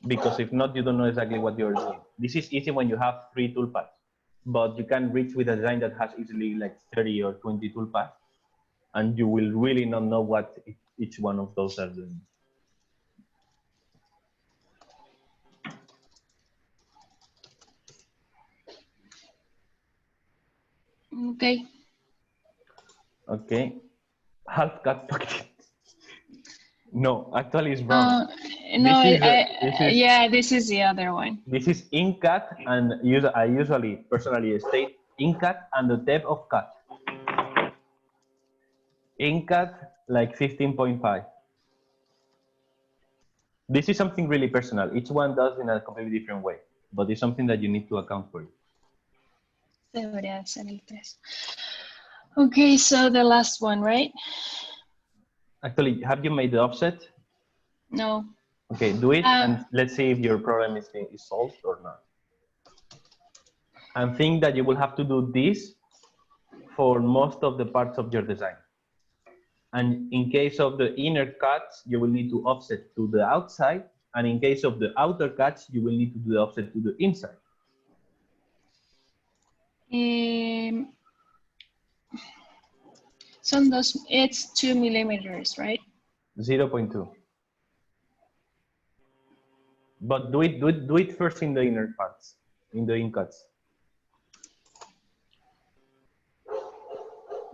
Because if not, you don't know exactly what you're doing. This is easy when you have 3 toolpaths, but you can reach with a design that has easily like 30 or 20 toolpaths, and you will really not know what each one of those are doing. Okay. Okay. Half cut pocket. No, actually it's wrong. No, this is the other one. This is in cut, and I usually personally state in cut and the depth of cut. In cut like 15.5. This is something really personal. Each one does in a completely different way, but it's something that you need to account for. Debería ser el 3. Okay, so the last one, right? Actually, have you made the offset? No. Okay, do it, and let's see if your problem is solved or not. And think that you will have to do this for most of the parts of your design. And in case of the inner cuts, you will need to offset to the outside. And in case of the outer cuts, you will need to do the offset to the inside. So it's 2 millimeters, right? 0.2. But do it first in the inner parts, in the in cuts.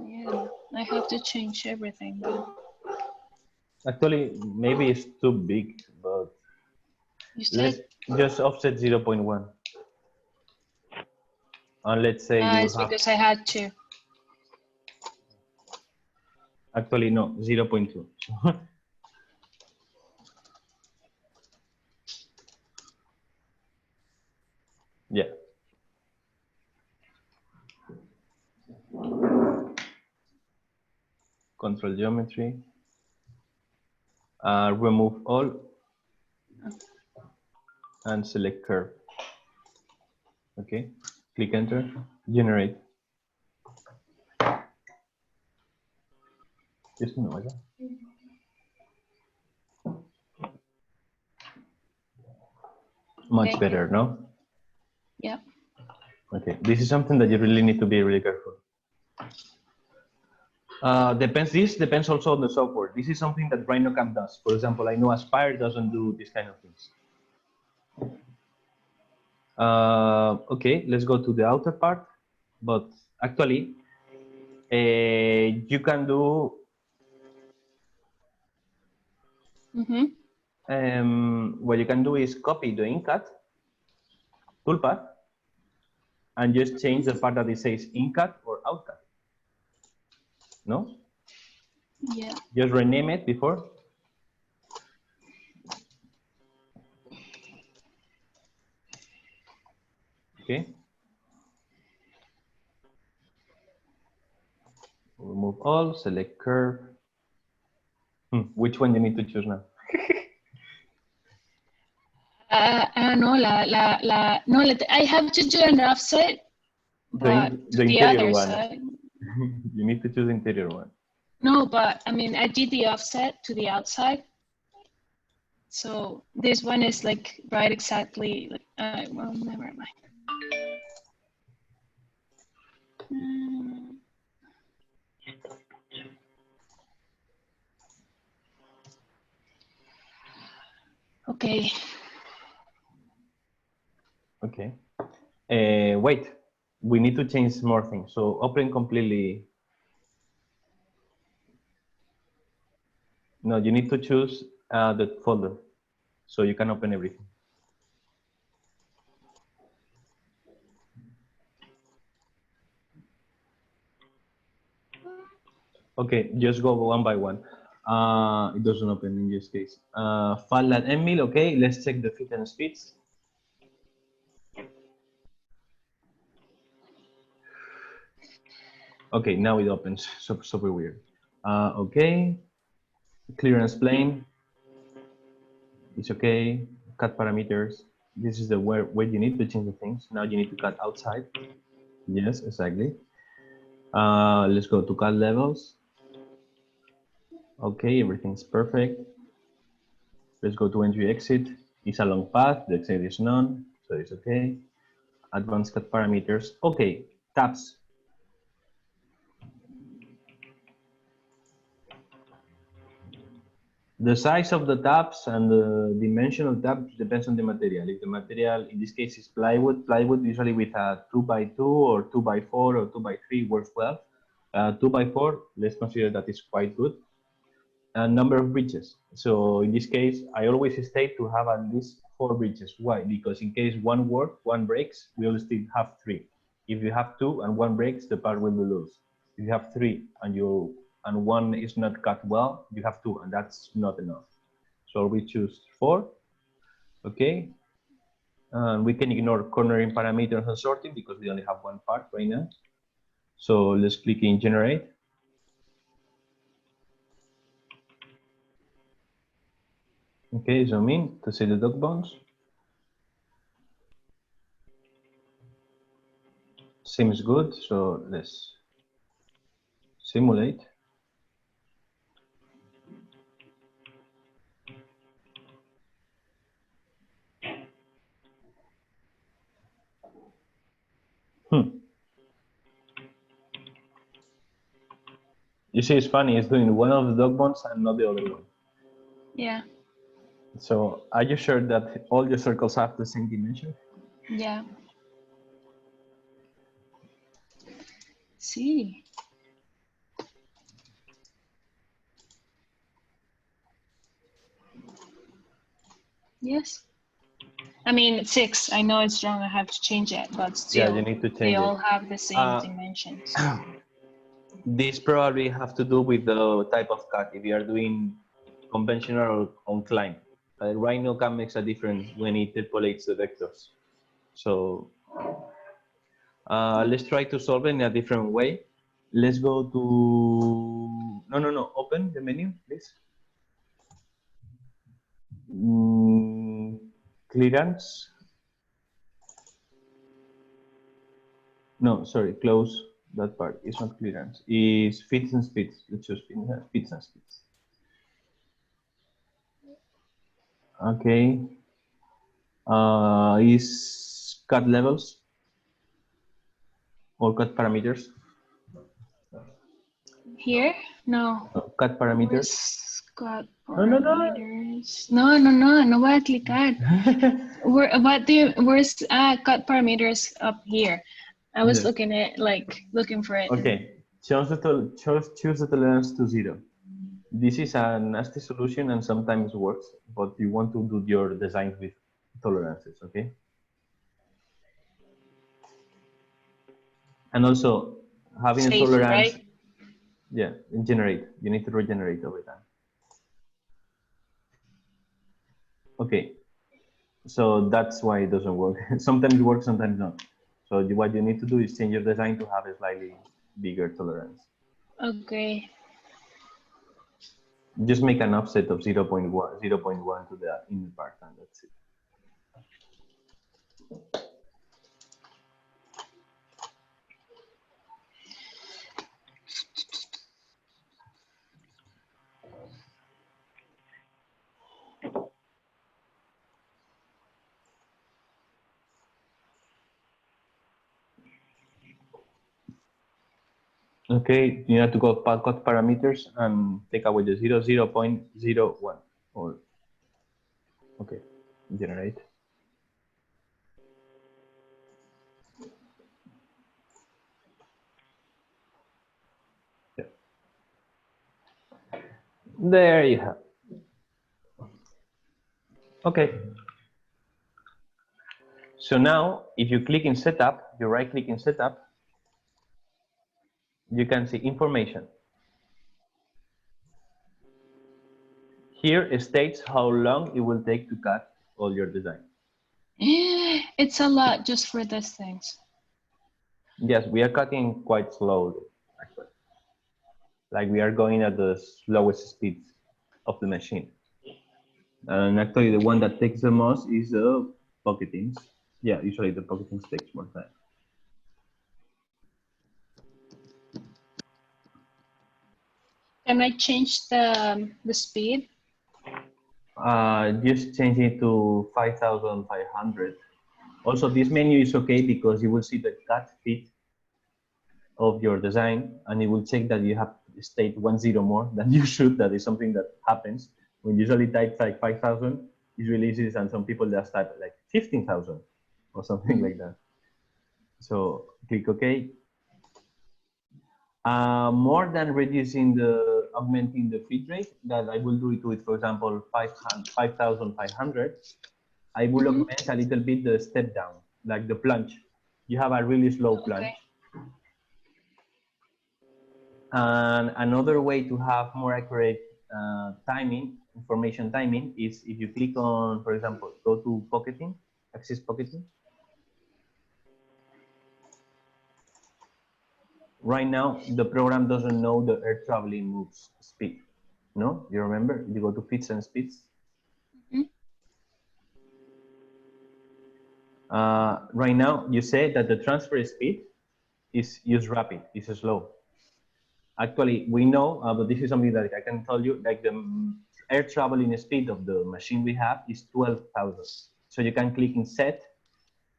Yeah, I have to change everything. Actually, maybe it's too big, but let's just offset 0.1. And let's say you it's have, because I had to. actually no, 0.2. Yeah. Control geometry. Remove all and select curve. Okay, click enter, generate. Much better, no? Yeah. Okay, this is something that you really need to be really careful. This depends also on the software. This is something that RHINOCAM does. For example, I know Aspire doesn't do this kind of things. Okay, let's go to the outer part. But actually, you can do what you can do is copy the in-cut toolpath and just change the part that it says in-cut or out-cut. No? Yeah. Just rename it before. Okay. Remove all, select curve. Which one you need to choose now? No, I have to do an offset, but the the interior other one. side. You need to choose the interior one. No, but I mean, I did the offset to the outside. So this one is like right exactly, like, well, never mind. Okay. Okay. Wait, we need to change more things. So open completely. No, you need to choose the folder so you can open everything. Okay, just go one by one. It doesn't open in this case. File and Emil, okay, let's check the fit and speeds. Okay, now it opens, super weird. Okay, clearance plane, it's okay. Cut parameters, this is the where you need to change the things. Now you need to cut outside. Yes, exactly. Let's go to cut levels. Okay, everything's perfect. Let's go to entry exit. It's a long path, the exit is none, so it's okay. Advanced cut parameters. Okay, tabs. The size of the tabs and the dimension of tabs depends on the material. If the material, in this case, is plywood, usually with a 2x2 or 2x4 or 2x3 works well. 2x4, let's consider that is quite good. And number of bridges. So in this case, I always state to have at least 4 bridges. Why? Because in case one breaks, we will still have 3. If you have 2 and 1 breaks, the part will be loose. If you have 3 and 1 is not cut well, you have 2 and that's not enough. So we choose 4. Okay. And we can ignore cornering parameters and sorting because we only have one part right now. So let's click in generate. Okay, zoom in to see the dog bones. Seems good, so let's simulate. You see, it's funny, it's doing one of the dog bones and not the other one. Yeah. So are you sure that all your circles have the same dimension? Yeah. See. Yes. I mean, 6. I know it's wrong. I have to change it, but still, Yeah, you need to they change all it. have the same dimensions. This probably have to do with the type of cut. If you are doing conventional or on climb, RHINOCAM makes a difference when it interpolates the vectors. So let's try to solve it in a different way. Let's go to open the menu, please. Clearance. No, sorry, close that part. It's not clearance. It's fits and speeds. Let's choose fits and speeds. Okay. Is cut levels or cut parameters? Here? No. Cut parameters. Where's cut No, no, no. parameters? No voy a clicar. Where's cut parameters up here? I was Yes. looking for it. Okay. Choose the tolerance to 0. This is a nasty solution and sometimes works, but you want to do your design with tolerances, okay? And also having Save, a tolerance, right? yeah, generate. You need to regenerate over time. Okay, so that's why it doesn't work. Sometimes it works, sometimes not. So what you need to do is change your design to have a slightly bigger tolerance. Okay. Just make an offset of 0.1 to the inner part, and that's it. Okay, you have to go cut parameters and take away the 0.01 or okay, generate. Yeah. There you have. Okay. So now, if you click in setup, you right click in setup, you can see information. Here it states how long it will take to cut all your design. It's a lot just for these things. Yes, we are cutting quite slowly, actually. Like we are going at the slowest speed of the machine. And actually the one that takes the most is the pocketings. Yeah, usually the pocketings takes more time. Can I change the speed? Just change it to 5,500. Also, this menu is okay because you will see the cut fit of your design, and it will check that you have state 10 more than you should. That is something that happens when you usually type like 5,000. It releases, and some people just type like 15,000 or something like that. So click OK. More than reducing the augmenting the feed rate, that I will do it with, for example, 5,500. I will augment a little bit the step down, like the plunge. You have a really slow plunge. And another way to have more accurate information timing is if you click on, for example, go to pocketing, access pocketing. Right now, the program doesn't know the air traveling moves speed. No, you remember? You go to fits and speeds. Right now, you say that the transfer speed is rapid, is slow. Actually, we know, but this is something that I can tell you, like the air traveling speed of the machine we have is 12,000. So you can click in set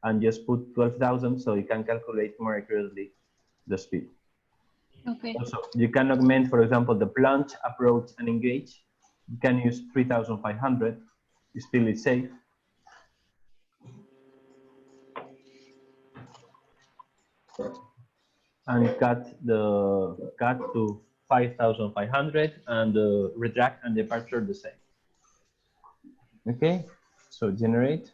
and just put 12,000 so you can calculate more accurately the speed. Okay. Also, you can augment, for example, the plunge, approach, and engage. You can use 3,500. Still is safe. And cut to 5,500 and the retract and departure the same. Okay, so generate.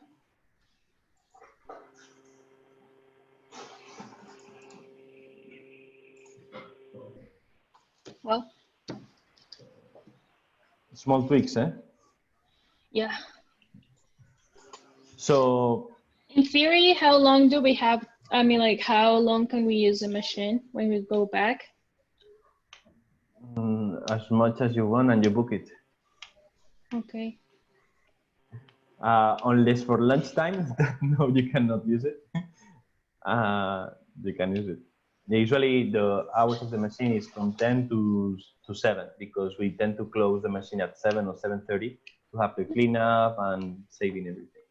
Well, Small tweaks, eh? yeah. So In theory, how long do we have? I mean, like, how long can we use the machine when we go back? as much as you want and you book it. Okay. Unless for lunchtime, no, you cannot use it. You can use it. Usually the hours of the machine is from 10 to 7 because we tend to close the machine at 7 or 7:30 to have the cleanup and saving everything.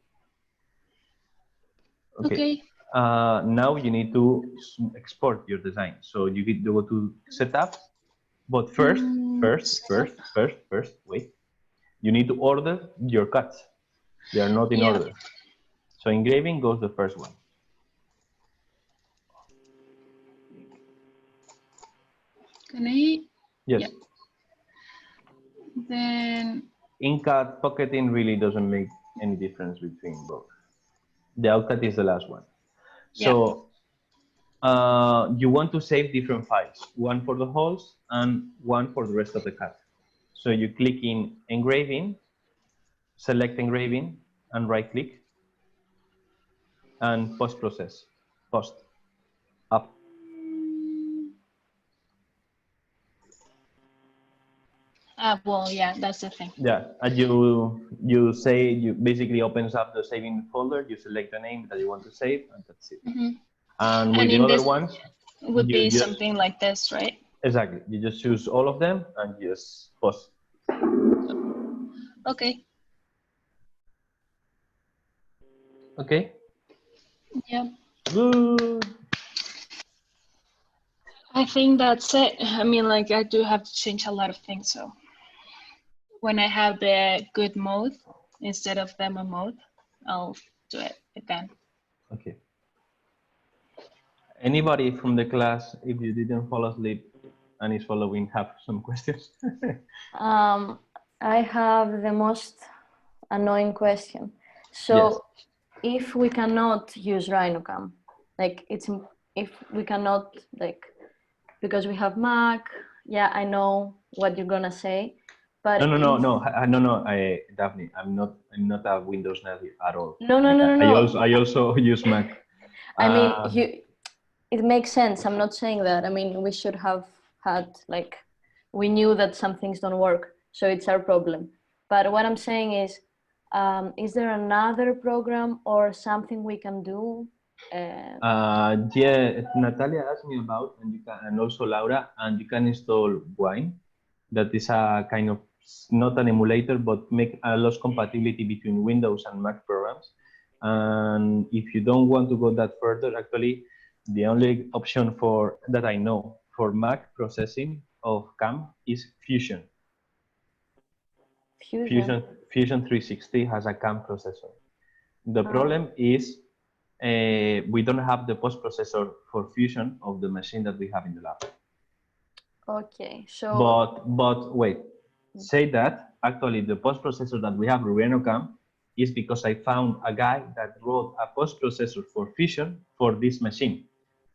Okay. Now you need to export your design. So you go to setup, but first, wait. You need to order your cuts. They are not in order. So engraving goes the first one. Can I? Yes. Yep. Then. In-cut pocketing really doesn't make any difference between both. The outcut is the last one. So you want to save different files, one for the holes and one for the rest of the cut. So you click in engraving, select engraving, and right click, and post process, post, up. Well, yeah, that's the thing. Yeah, and you basically opens up the saving folder, you select the name that you want to save, and that's it. Mm-hmm. And with the other ones, would be something like this, right? Exactly. You just choose all of them and just post. Okay. Okay. Yeah. Good. I think that's it. I mean, like, I do have to change a lot of things. So when I have the good mode instead of demo mode, I'll do it again. Okay. Anybody from the class, if you didn't fall asleep and is following, have some questions? I have the most annoying question. So Yes. if we cannot use RHINOCAM, like if we cannot, like, because we have Mac, yeah, I know what you're gonna say, but No, Daphne, I'm not a Windows native at all. No. I also use Mac. I mean, it makes sense. I'm not saying that. I mean, we should have had, like, we knew that some things don't work, so it's our problem. But what I'm saying is there another program or something we can do? Yeah, Natalia asked me about, and also Laura, and you can install Wine. That is a kind of, not an emulator, but make a loss compatibility between Windows and Mac programs. And if you don't want to go that further, actually, the only option that I know for Mac processing of CAM is Fusion. Fusion 360 has a CAM processor. The problem is we don't have the post processor for Fusion of the machine that we have in the lab. Okay, so. But wait, say that actually the post processor that we have with RHINOCAM is because I found a guy that wrote a post processor for Fusion for this machine.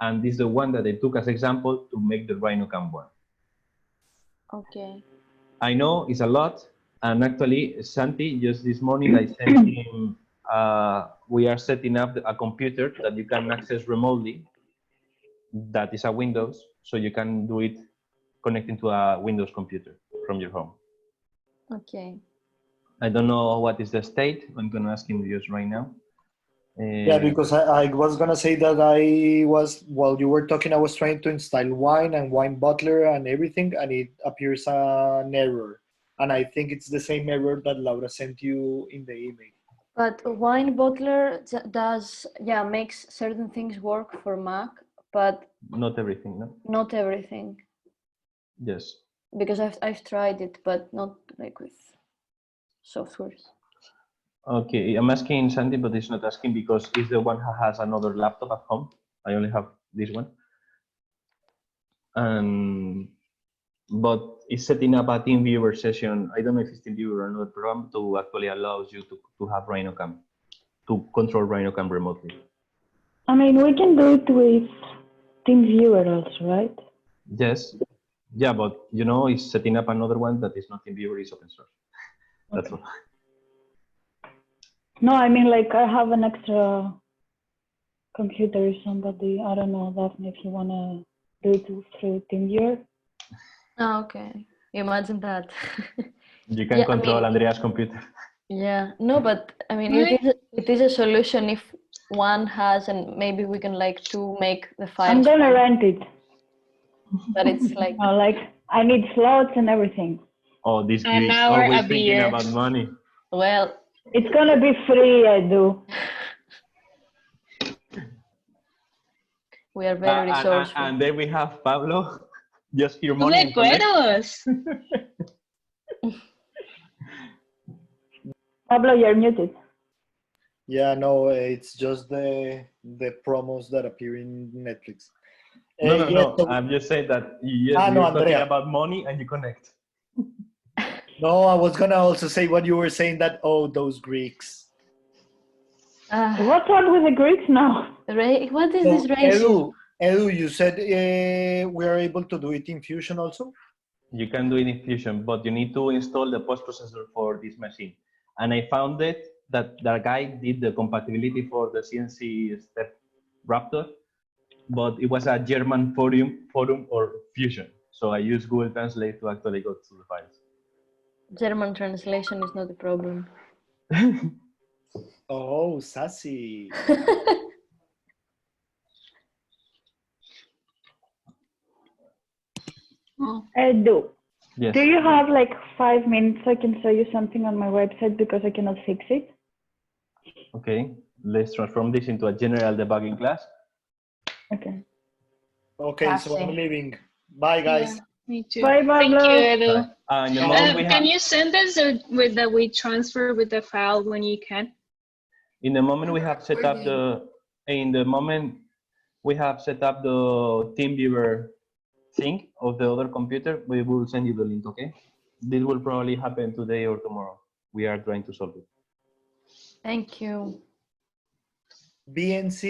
And this is the one that I took as example to make the RHINOCAM one. Okay. I know it's a lot. And actually, Santi, just this morning, I sent him, we are setting up a computer that you can access remotely. That is a Windows, so you can do it connecting to a Windows computer from your home. Okay. I don't know what is the state. I'm going to ask him just right now. Yeah, because I was gonna say that while you were talking, I was trying to install Wine and Wine Butler and everything, and it appears an error. And I think it's the same error that Laura sent you in the email. But Wine Bottler does, yeah, makes certain things work for Mac, but not everything, no? not everything. Yes. Because I've tried it, but not like with softwares. Okay, I'm asking Sandy, but it's not asking because it's the one who has another laptop at home. I only have this one. But it's setting up a TeamViewer session. I don't know if it's TeamViewer or another program to actually allows you to have RHINOCAM, to control RHINOCAM remotely. I mean, we can do it with TeamViewer also, right? Yes. Yeah, but you know, it's setting up another one that is not TeamViewer, it's open source. That's all. No, I mean, like, I have an extra computer or somebody. I don't know, Daphne, if you want to do it through TeamViewer. Oh, okay. Imagine that. You can Yeah, control I mean, Andrea's computer. yeah, no, but I mean, Right. it is a solution if one has, and maybe we can like to make the files. I'm gonna rent it. But it's like, Like, I need slots and everything. Oh, these An Greeks hour always a thinking beer. about money. well, It's gonna be free, Edu. we are very resourceful. And then we have Pablo, just here money and collect. Recuerdos. Pablo, you're muted. Yeah, no, it's just the promos that appear in Netflix. No. So, I'm just saying that you're no, talking Andrea. about money and you connect. No, I was gonna also say what you were saying that, oh, those Greeks. What's up with the Greeks now? What is So, this racism? Edu, you said we are able to do it in Fusion also? You can do it in Fusion, but you need to install the post processor for this machine. And I found it that guy did the compatibility for the CNC step Raptor, but it was a German forum or Fusion. So I used Google Translate to actually go to the files. German translation is not a problem. Oh, sassy. Edu, Yes. do you have like 5 minutes so I can show you something on my website because I cannot fix it? Okay, let's transform this into a general debugging class. Okay. Okay, so I'm leaving. Bye, guys. Yeah, me too. Bye, Thank you, Pablo. Edu. In the moment we Can have, you send us that we transfer with the file when you can? in the moment we have set up the TeamViewer thing of the other computer, we will send you the link. Okay, this will probably happen today or tomorrow. We are trying to solve it. Thank you. BNC.